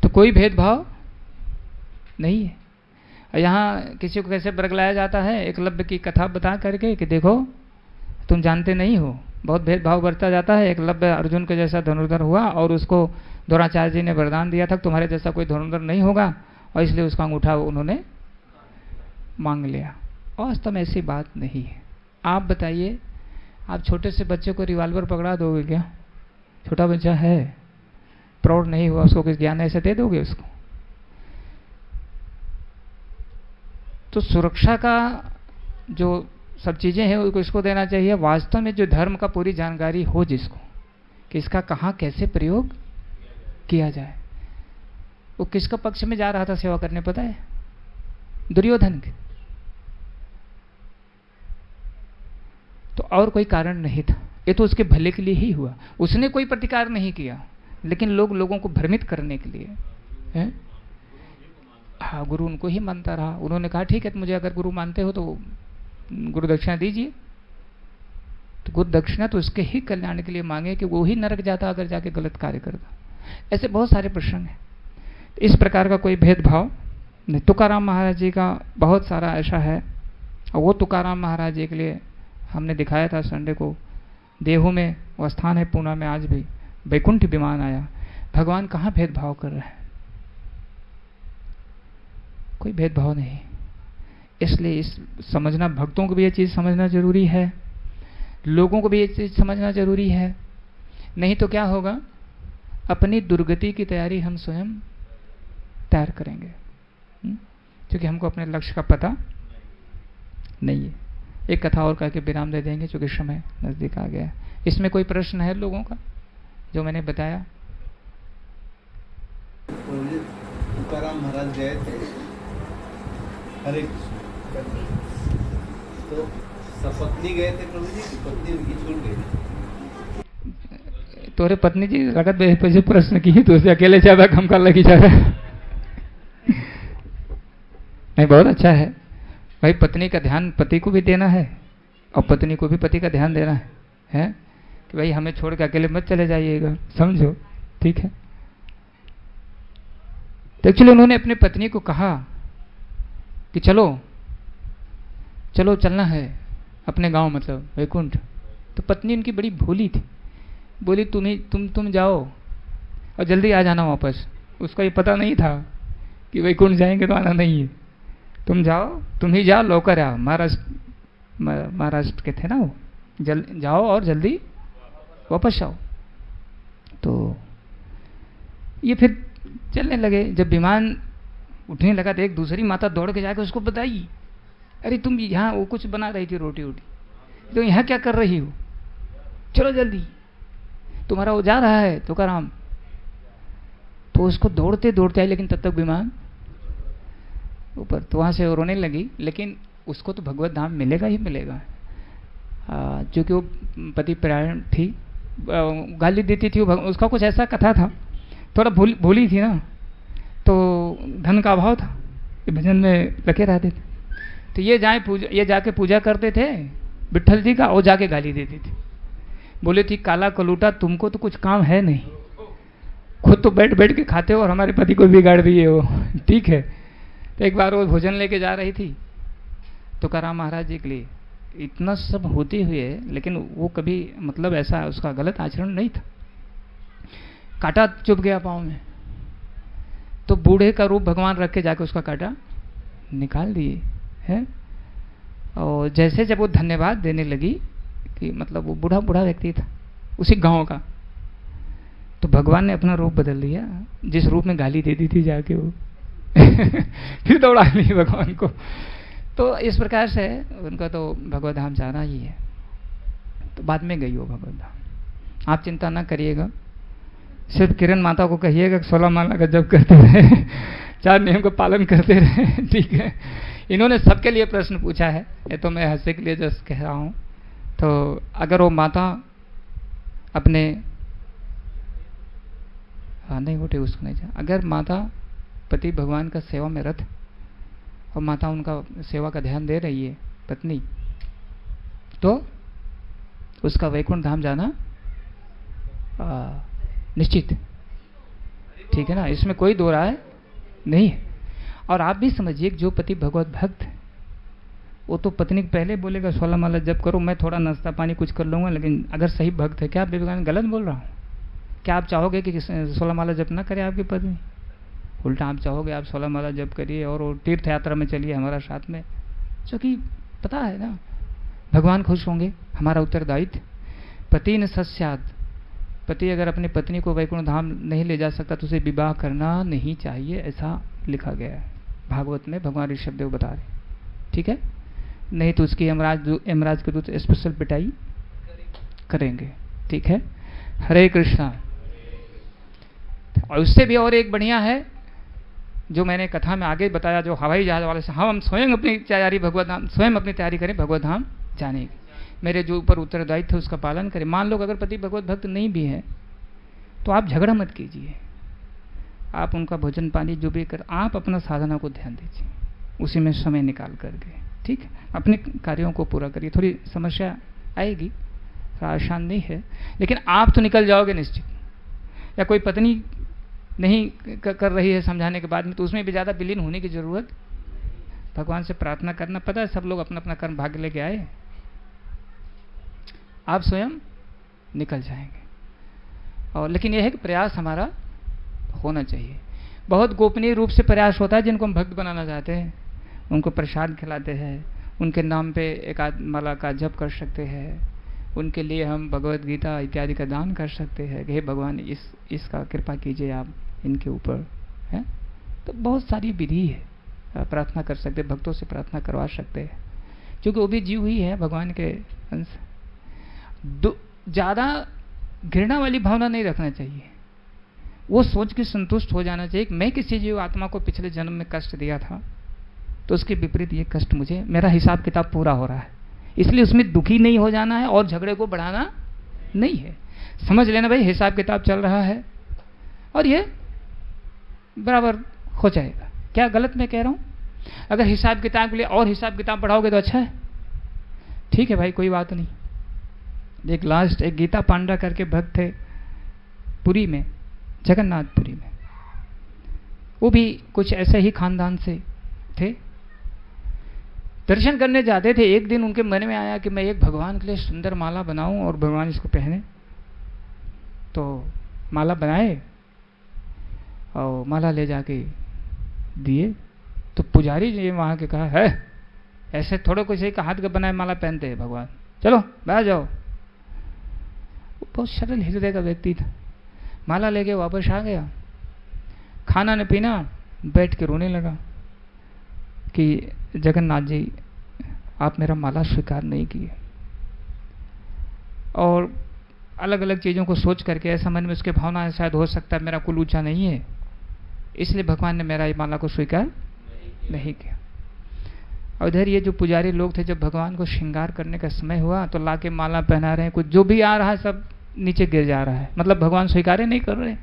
कोई भेदभाव नहीं है। यहाँ किसी को कैसे बरगलाया जाता है, एकलव्य की कथा बता करके कि देखो तुम जानते नहीं हो, बहुत भेदभाव बरता जाता है। एकलव्य अर्जुन के जैसा धनुर्धर हुआ और उसको द्रोणाचार्य जी ने वरदान दिया था तुम्हारे जैसा कोई धनुर्धर नहीं होगा, और इसलिए उसका अंगूठा उन्होंने मांग लिया। वास्तव में ऐसी बात नहीं है। आप बताइए, आप छोटे से बच्चे को रिवॉल्वर पकड़ा दोगे क्या? छोटा बच्चा है, प्रौढ़ नहीं हुआ, उसको कुछ ज्ञान ऐसे दे दोगे उसको? तो सुरक्षा का जो सब चीजें हैं उसको इसको देना चाहिए। वास्तव में जो धर्म का पूरी जानकारी हो जिसको, कि इसका कहाँ कैसे प्रयोग किया जाए। वो किसका पक्ष में जा रहा था सेवा करने, पता है? दुर्योधन के। तो और कोई कारण नहीं था, ये तो उसके भले के लिए ही हुआ। उसने कोई प्रतिकार नहीं किया, लेकिन लोगों को भ्रमित करने के लिए है। हाँ, गुरु उनको ही मानता रहा। उन्होंने कहा ठीक है, मुझे अगर गुरु मानते हो तो गुरु दक्षिणा दीजिए। तो गुरु दक्षिणा तो उसके ही कल्याण के लिए मांगे कि वो ही नरक जाता अगर जाके गलत कार्य करता। ऐसे बहुत सारे प्रसंग हैं। इस प्रकार का कोई भेदभाव नहीं। तुकाराम महाराज जी का बहुत सारा ऐसा है, और वो तुकाराम महाराज जी के लिए हमने दिखाया था संडे को। देहू में वो स्थान है, पूना में आज भी वैकुंठ विमान आया। भगवान कहाँ भेदभाव कर रहे हैं? कोई भेदभाव नहीं। इसलिए इस समझना, भक्तों को भी ये चीज समझना जरूरी है, लोगों को भी ये चीज समझना जरूरी है। नहीं तो क्या होगा, अपनी दुर्गति की तैयारी हम स्वयं तैयार करेंगे, क्योंकि हमको अपने लक्ष्य का पता नहीं है। एक कथा और करके विराम दे देंगे, क्योंकि समय नजदीक आ गया। इसमें कोई प्रश्न है लोगों का जो मैंने बताया? तुकाराम महाराज गए थे, हरे तो सपत्नी गए थे प्रभु जी, की पत्नी उनकी छूट गई। तोरे पत्नी जी लगत पे प्रश्न की तो उसे अकेले ज्यादा कम कर लगी जा रहा है। नहीं, बहुत अच्छा है भाई। पत्नी का ध्यान पति को भी देना है और पत्नी को भी पति का ध्यान देना है कि भाई हमें छोड़ के अकेले मत चले जाइएगा, समझो, ठीक है। तो एक्चुअली उन्होंने अपनी पत्नी को कहा कि चलो चलो चलना है अपने गांव, मतलब वैकुंठ। तो पत्नी उनकी बड़ी भोली थी, बोली तुम जाओ और जल्दी आ जाना वापस। उसका ये पता नहीं था कि वैकुंठ जाएंगे तो आना नहीं है। तुम जाओ, तुम ही जाओ, लौकर आओ। महाराष्ट्र के थे ना वो, जाओ और जल्दी वापस आओ। तो ये फिर चलने लगे। जब विमान उठने लगा तो एक दूसरी माता दौड़ के जाकर उसको बताई, अरे तुम यहाँ, वो कुछ बना रही थी रोटी वोटी, तो यहाँ क्या कर रही हो, चलो जल्दी, तुम्हारा वो जा रहा है तुकाराम। तो उसको दौड़ते दौड़ते आई, लेकिन तब तक विमान ऊपर। तो वहाँ से वो रोने लगी, लेकिन उसको तो भगवत धाम मिलेगा ही मिलेगा। चूँकि वो पति परायण थी, गाली देती थी, उसका कुछ ऐसा कथा था, थोड़ा भूली थी ना, तो धन का अभाव था, भजन में लगे रहते थे। तो ये जाके पूजा करते थे विट्ठल जी का, और जाके गाली देती थी। बोले थी, काला कलूटा, तुमको तो कुछ काम है नहीं, खुद तो बैठ बैठ के खाते हो और हमारे पति को बिगाड़ दिए हो। ठीक है। तो एक बार वो भोजन लेके जा रही थी तुकाराम महाराज जी के लिए, इतना सब होते हुए, लेकिन वो कभी मतलब ऐसा उसका गलत आचरण नहीं था। कांटा चुभ गया पाँव में, तो बूढ़े का रूप भगवान रख के जाके उसका कांटा निकाल दिए है। और जैसे जब वो धन्यवाद देने लगी, कि मतलब वो बूढ़ा व्यक्ति था उसी गांव का, तो भगवान ने अपना रूप बदल दिया, जिस रूप में गाली देती थी जाके वो फिर दौड़ा ली भगवान को। तो इस प्रकार से उनका तो भगवत धाम जाना ही है। तो बाद में गई वो भगवत धाम। आप चिंता ना करिएगा, सिर्फ किरण माता को कहिएगा 16 माला का जप करते रहे, 4 नियम का पालन करते रहे। ठीक है। इन्होंने सबके लिए प्रश्न पूछा है, ये तो मैं हंसे के लिए जस्ट कह रहा हूँ। तो अगर वो माता अपने नहीं उठे उसको नहीं, अगर माता पति भगवान का सेवा में रत, और माता उनका सेवा का ध्यान दे रही है पत्नी, तो उसका वैकुंठ धाम जाना निश्चित। ठीक है ना, इसमें कोई दो राय नहीं है। और आप भी समझिए, जो पति भगवत भक्त है, वो तो पत्नी को पहले बोलेगा 16 माला जप करो, मैं थोड़ा नाश्ता पानी कुछ कर लूंगा। लेकिन अगर सही भक्त है, क्या आप विवेकानंद गलत बोल रहा हूँ? क्या आप चाहोगे कि 16 माला जप ना करे आपकी पत्नी? उल्टा आप चाहोगे आप 16 माला जप करिए और वो तीर्थ यात्रा में चलिए हमारा साथ में, क्योंकि पता है ना भगवान खुश होंगे, हमारा उत्तरदायित्व। पति न सस्याद, पति अगर अपनी पत्नी को वैकुंठ धाम नहीं ले जा सकता तो उसे विवाह करना नहीं चाहिए, ऐसा लिखा गया है भागवत में, भगवान ऋषभदेव बता रहे। ठीक है, नहीं तो उसकी यमराज के दूत स्पेशल पिटाई करेंगे। ठीक है, हरे कृष्णा। और उससे भी और एक बढ़िया है, जो मैंने कथा में आगे बताया, जो हवाई जहाज वाले से, हम स्वयं अपनी तैयारी भगवत धाम, स्वयं अपनी तैयारी करें भगवत धाम जाने की। मेरे जो ऊपर उत्तरदायित्व है उसका पालन करें। मान लो अगर पति भगवत भक्त नहीं भी है तो आप झगड़ा मत कीजिए, आप उनका भोजन पानी जो भी कर, आप अपना साधना को ध्यान दीजिए, उसी में समय निकाल करके। ठीक है, अपने कार्यों को पूरा करिए। थोड़ी समस्या आएगी, आसान नहीं है, लेकिन आप तो निकल जाओगे निश्चित। या कोई पत्नी नहीं कर रही है समझाने के बाद में, तो उसमें भी ज़्यादा विलीन होने की जरूरत, भगवान से प्रार्थना करना। पता है सब लोग अपना अपना कर्म भाग्य लेके आए, आप स्वयं निकल जाएंगे। और लेकिन यह है कि प्रयास हमारा होना चाहिए। बहुत गोपनीय रूप से प्रयास होता है, जिनको हम भक्त बनाना चाहते हैं उनको प्रसाद खिलाते हैं, उनके नाम पे एक आध माला का जप कर सकते हैं, उनके लिए हम भगवत गीता इत्यादि का दान कर सकते हैं। हे भगवान इसका कृपा कीजिए आप इनके ऊपर, है। तो बहुत सारी विधि है, प्रार्थना कर सकते, भक्तों से प्रार्थना करवा सकते हैं, क्योंकि वो भी जीव ही है भगवान के अंश। ज़्यादा घृणा वाली भावना नहीं रखना चाहिए, वो सोच के संतुष्ट हो जाना चाहिए कि मैं किसी जीव आत्मा को पिछले जन्म में कष्ट दिया था, तो उसके विपरीत ये कष्ट मुझे, मेरा हिसाब किताब पूरा हो रहा है, इसलिए उसमें दुखी नहीं हो जाना है और झगड़े को बढ़ाना नहीं है। समझ लेना भाई हिसाब किताब चल रहा है और ये बराबर हो जाएगा। क्या गलत मैं कह रहा हूँ? अगर हिसाब किताब के लिए और हिसाब किताब बढ़ाओगे तो अच्छा है, ठीक है भाई, कोई बात नहीं। एक गीता पांडा करके भक्त थे पुरी में, जगन्नाथपुरी में, वो भी कुछ ऐसे ही खानदान से थे। दर्शन करने जाते थे, एक दिन उनके मन में आया कि मैं एक भगवान के लिए सुंदर माला बनाऊं और भगवान इसको पहने। तो माला बनाए और माला ले जाके दिए, तो पुजारी जी वहाँ के कहा, है ऐसे थोड़े किसी का हाथ का बनाए माला पहनते हैं भगवान, चलो बैठ जाओ। बहुत सरल हृदय का व्यक्ति था। माला लेके वापस आ गया, खाना न पीना, बैठ के रोने लगा कि जगन्नाथ जी आप मेरा माला स्वीकार नहीं किए। और अलग अलग चीज़ों को सोच करके ऐसा मन में उसके भावना है, शायद हो सकता है मेरा कुल ऊंचा नहीं है, इसलिए भगवान ने मेरा ये माला को स्वीकार नहीं किया। और इधर ये जो पुजारी लोग थे, जब भगवान को श्रृंगार करने का समय हुआ तो लाके माला पहना रहे हैं, कुछ जो भी आ रहा है सब नीचे गिर जा रहा है, मतलब भगवान स्वीकार ही नहीं कर रहे।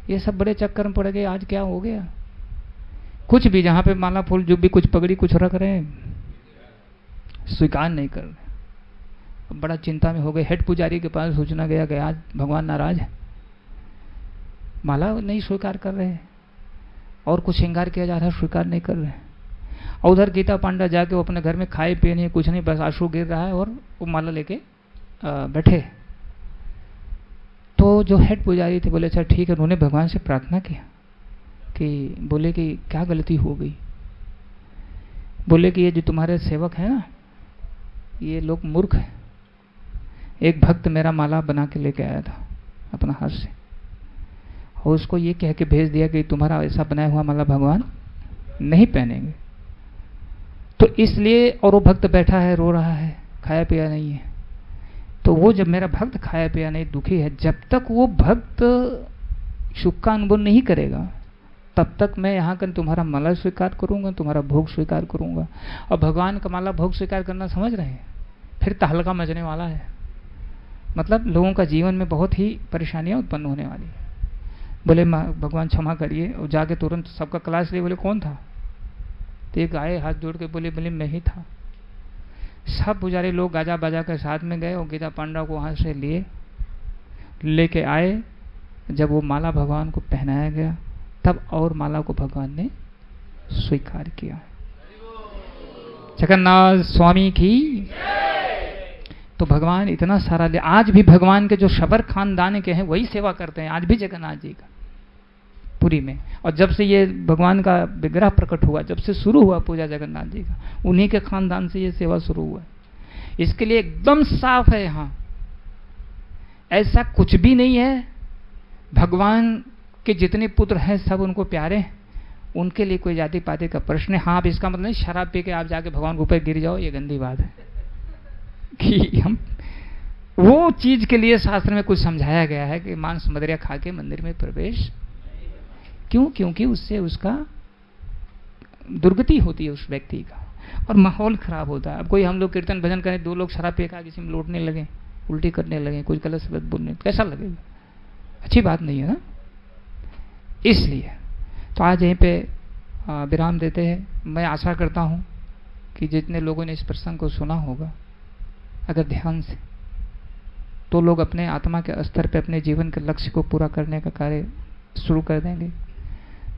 ये सब बड़े चक्कर में पड़ गए। आज क्या हो गया, कुछ भी जहाँ पे माला फूल जो भी कुछ पगड़ी कुछ रख रहे हैं स्वीकार नहीं कर रहे। बड़ा चिंता में हो गए। हेड पुजारी के पास सूचना गया कि आज भगवान नाराज है, माला नहीं स्वीकार कर रहे और कुछ श्रृंगार किया जा रहा है स्वीकार नहीं कर रहे। और उधर गीता पांडा जाके वो अपने घर में खाए पिए नहीं, कुछ नहीं, बस आंसू गिर रहा है और वो माला लेके बैठे। तो जो हेड पुजारी थे बोले अच्छा ठीक है, उन्होंने भगवान से प्रार्थना किया कि बोले कि क्या गलती हो गई। बोले कि ये जो तुम्हारे सेवक है ना, ये लोग मूर्ख है। एक भक्त मेरा माला बना के लेके आया था अपना हाथ से, और उसको ये कह के भेज दिया कि तुम्हारा ऐसा बनाया हुआ माला भगवान नहीं पहनेंगे। तो इसलिए, और वो भक्त बैठा है रो रहा है, खाया पिया नहीं है। तो वो जब मेरा भक्त खाया पिया नहीं दुखी है, जब तक वो भक्त सुख का अनुभव नहीं करेगा तब तक मैं यहाँ कर तुम्हारा माला स्वीकार करूंगा, तुम्हारा भोग स्वीकार करूंगा। और भगवान का माला भोग स्वीकार करना समझ रहे हैं, फिर तहलका मचने वाला है। मतलब लोगों का जीवन में बहुत ही परेशानियां उत्पन्न होने वाली है। बोले भगवान क्षमा करिए, और जाके तुरंत सबका क्लास लिए। बोले कौन था? तो एक आए हाथ जोड़ के बोले मैं ही था। सब पुजारी लोग गाजा बाजा के साथ में गए और गीता पांडा को वहां से लेके आए। जब वो माला भगवान को पहनाया गया तब और माला को भगवान ने स्वीकार किया। जगन्नाथ स्वामी की। तो भगवान इतना सारा दे। आज भी भगवान के जो शबर खानदान के हैं वही सेवा करते हैं आज भी जगन्नाथ जी का पुरी में। और जब से ये भगवान का विग्रह प्रकट हुआ, जब से शुरू हुआ पूजा जगन्नाथ जी का, उन्हीं के खानदान से ये सेवा शुरू हुआ। इसके लिए एकदम साफ है, यहाँ ऐसा कुछ भी नहीं है। भगवान के जितने पुत्र हैं सब उनको प्यारे हैं, उनके लिए कोई जाति पाति का प्रश्न है। हाँ, अब इसका मतलब नहीं शराब पी के आप जाके भगवान के ऊपर गिर जाओ, ये गंदी बात है कि हम वो चीज के लिए शास्त्र में कुछ समझाया गया है कि मांस मदिरा खा के मंदिर में प्रवेश क्यों? क्योंकि उससे उसका दुर्गति होती है उस व्यक्ति का, और माहौल खराब होता है। अब कोई हम लोग कीर्तन भजन करें, दो लोग शराब पी खा किसी में लौटने लगे, उल्टी करने लगे, कुछ गलत शब्द बोलने, कैसा लगेगा? अच्छी बात नहीं है ना। इसलिए तो आज यहीं पे विराम देते हैं। मैं आशा करता हूं कि जितने लोगों ने इस प्रसंग को सुना होगा अगर ध्यान से, तो लोग अपने आत्मा के स्तर पे अपने जीवन के लक्ष्य को पूरा करने का कार्य शुरू कर देंगे।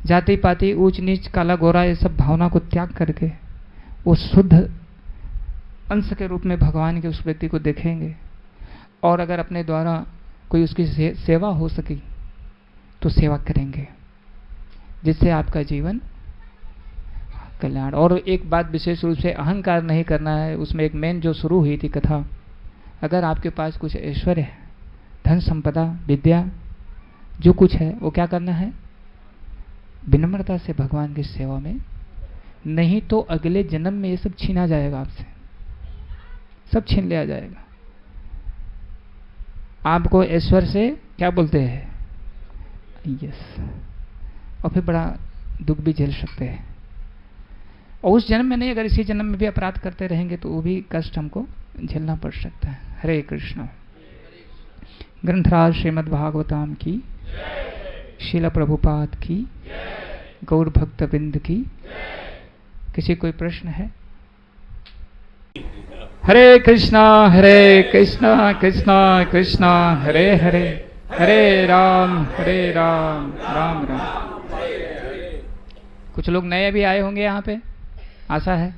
जाति पाति ऊंच नीच काला गोरा ये सब भावना को त्याग करके वो शुद्ध अंश के रूप में भगवान के उस व्यक्ति को देखेंगे। और अगर अपने द्वारा कोई उसकी सेवा हो सकी तो सेवा करेंगे, जिससे आपका जीवन कल्याण। और एक बात विशेष रूप से अहंकार नहीं करना है। उसमें एक मेन जो शुरू हुई थी कथा, अगर आपके पास कुछ ऐश्वर्य है, धन संपदा, विद्या, जो कुछ है, वो क्या करना है? विनम्रता से भगवान की सेवा में, नहीं तो अगले जन्म में ये सब छीना जाएगा आपसे, सब छीन लिया जाएगा। आपको ऐश्वर्य से क्या बोलते हैं? यस। और फिर बड़ा दुख भी झेल सकते हैं। और उस जन्म में नहीं, अगर इसी जन्म में भी अपराध करते रहेंगे तो वो भी कष्ट हमको झेलना पड़ सकता है। हरे कृष्ण। ग्रंथराज श्रीमद् भागवतम की, शीला प्रभुपाद की, गौर भक्तबिंद की। किसी कोई प्रश्न है? हरे कृष्णा कृष्णा कृष्णा हरे हरे, हरे राम राम राम। कुछ लोग नए भी आए होंगे यहाँ पे, आशा है।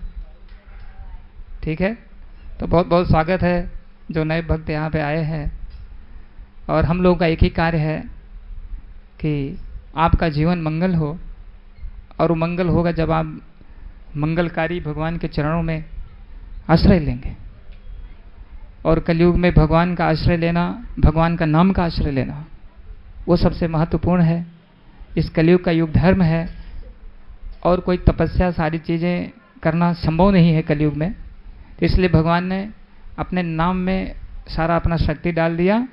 ठीक है, तो बहुत बहुत स्वागत है जो नए भक्त यहाँ पे आए हैं। और हम लोगों का एक ही कार्य है कि आपका जीवन मंगल हो, और वो मंगल होगा जब आप मंगलकारी भगवान के चरणों में आश्रय लेंगे। और कलयुग में भगवान का आश्रय लेना, भगवान का नाम का आश्रय लेना, वो सबसे महत्वपूर्ण है। इस कलयुग का युग धर्म है और कोई तपस्या सारी चीज़ें करना संभव नहीं है कलयुग में। तो इसलिए भगवान ने अपने नाम में सारा अपना शक्ति डाल दिया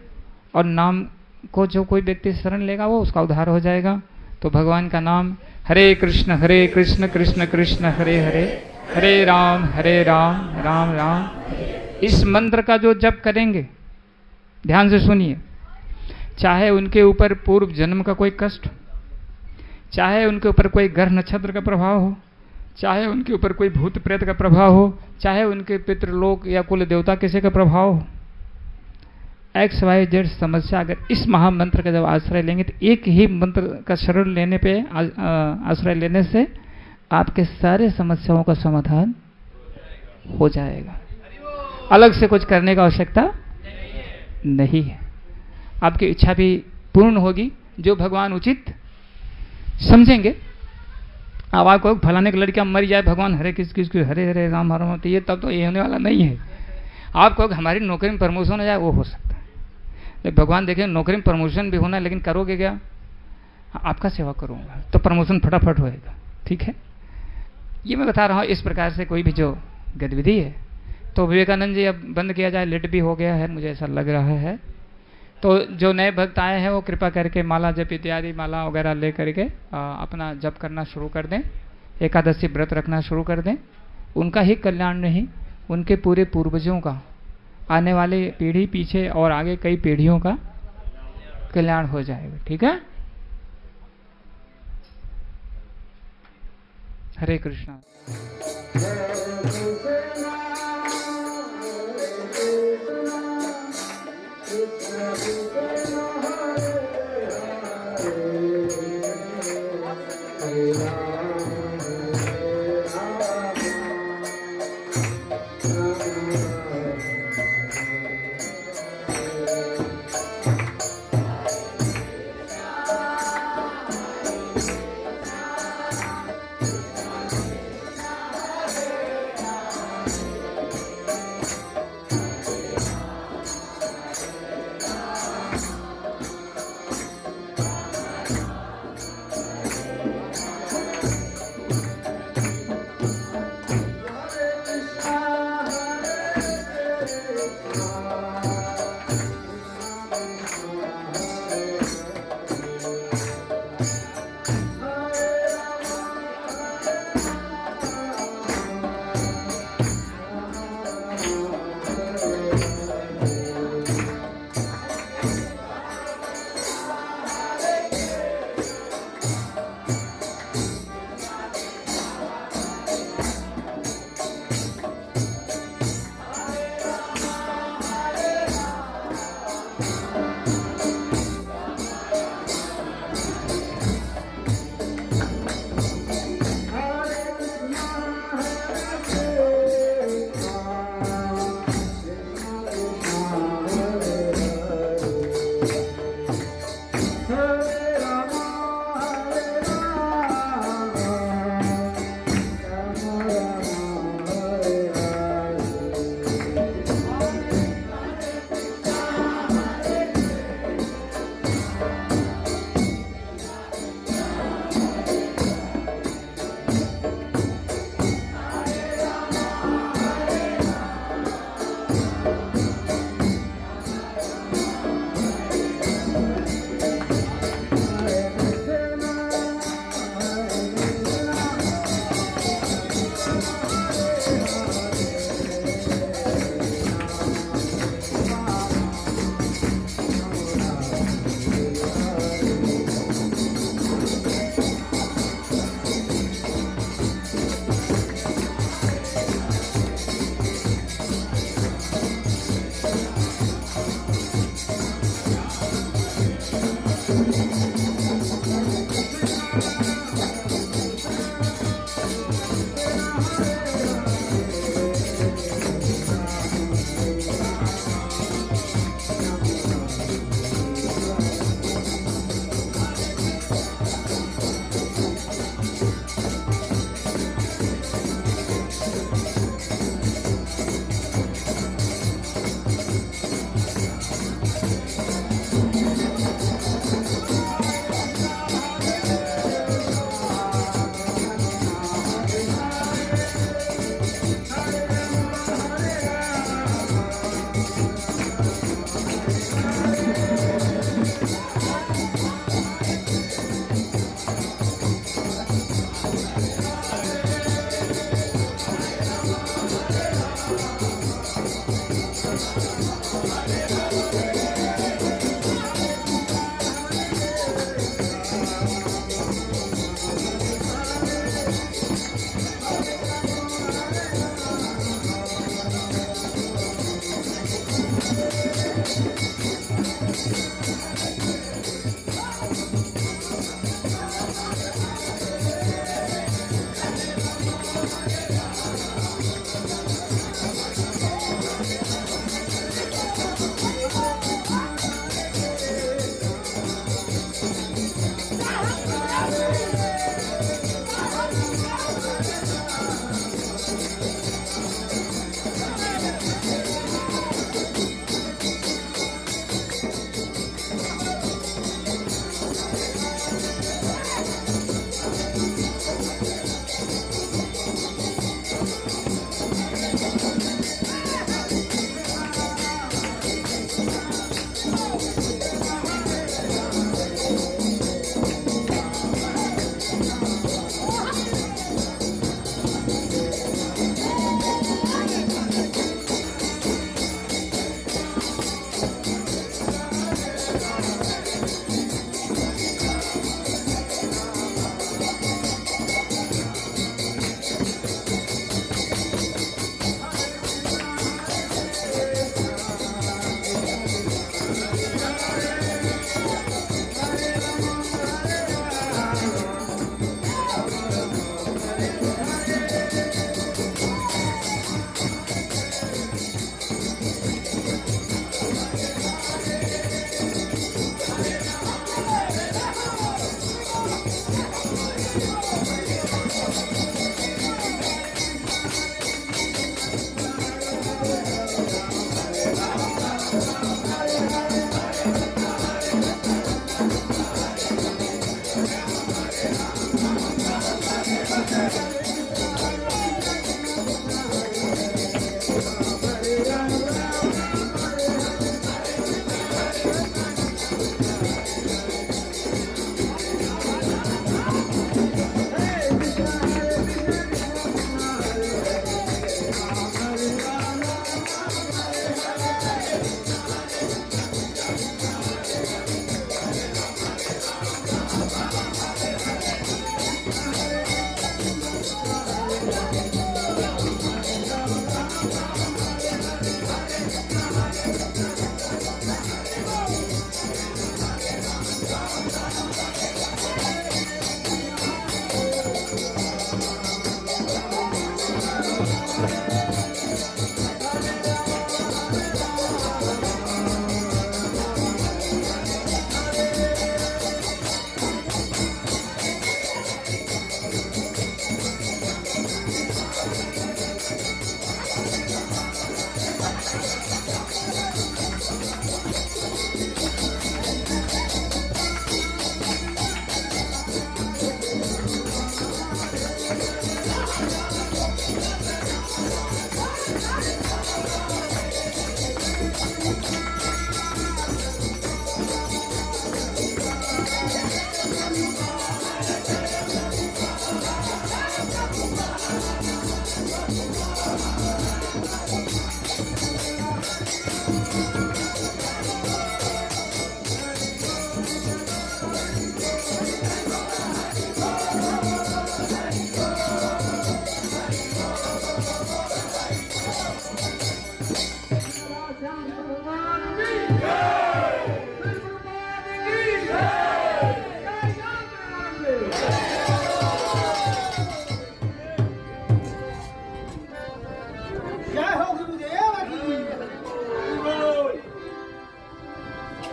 और नाम को जो कोई व्यक्ति शरण लेगा वो उसका उद्धार हो जाएगा। तो भगवान का नाम हरे कृष्ण कृष्ण कृष्ण हरे हरे, हरे राम राम राम, इस मंत्र का जो जप करेंगे, ध्यान से सुनिए, चाहे उनके ऊपर पूर्व जन्म का कोई कष्ट, चाहे उनके ऊपर कोई ग्रह नक्षत्र का प्रभाव हो, चाहे उनके ऊपर कोई भूत प्रेत का प्रभाव हो, चाहे उनके पितृलोक या कुल देवता किसी का प्रभाव हो, XYZ समस्या अगर इस महामंत्र का जब आश्रय लेंगे तो एक ही मंत्र का शरण लेने पे आश्रय लेने से आपके सारे समस्याओं का समाधान हो जाएगा। अलग से कुछ करने की आवश्यकता नहीं है। आपकी इच्छा भी पूर्ण होगी जो भगवान उचित समझेंगे। अब आपको फलाने की लड़कियां मर जाए, भगवान हरे किस हरे हरे राम राम, तो ये तब तो ये होने वाला नहीं है। आपको हमारी नौकरी में प्रमोशन हो जाए वो हो सकता है, लेकिन भगवान देखें नौकरी में प्रमोशन भी होना है, लेकिन करोगे क्या? आपका सेवा करूँगा तो प्रमोशन फटाफट होएगा। ठीक है, ये मैं बता रहा हूँ। इस प्रकार से कोई भी जो गतिविधि है, तो विवेकानंद जी अब बंद किया जाए, लेट भी हो गया है मुझे ऐसा लग रहा है। तो जो नए भक्त आए हैं वो कृपा करके माला जप इत्यादि माला वगैरह ले करके अपना जप करना शुरू कर दें, एकादशी व्रत रखना शुरू कर दें। उनका ही कल्याण नहीं, उनके पूरे पूर्वजों का, आने वाले पीढ़ी पीछे और आगे कई पीढ़ियों का कल्याण हो जाएगा। ठीक है, हरे कृष्णा।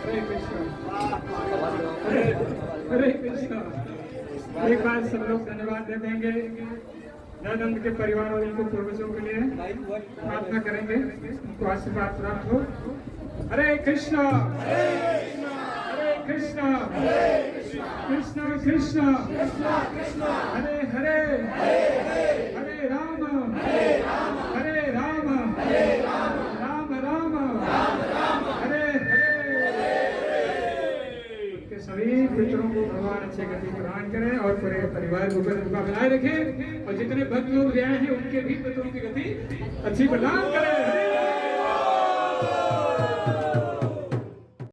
हरे कृष्ण, हरे कृष्ण। एक बार सब लोग धन्यवाद दे देंगे दयानंद के परिवार और इनको पूर्वजों के लिए प्रार्थना करेंगे, उनको आशीर्वाद प्राप्त हो। हरे कृष्णा, हरे कृष्णा, कृष्णा कृष्णा, हरे हरे, हरे राम, राम राम, हरे हरे। के सभी पितरों को भगवान अच्छे गति प्रदान करें और पूरे परिवार को कृपा बनाए रखें, और जितने भक्त लोग भी आए हैं उनके भी पितरों की गति अच्छी प्रदान करें।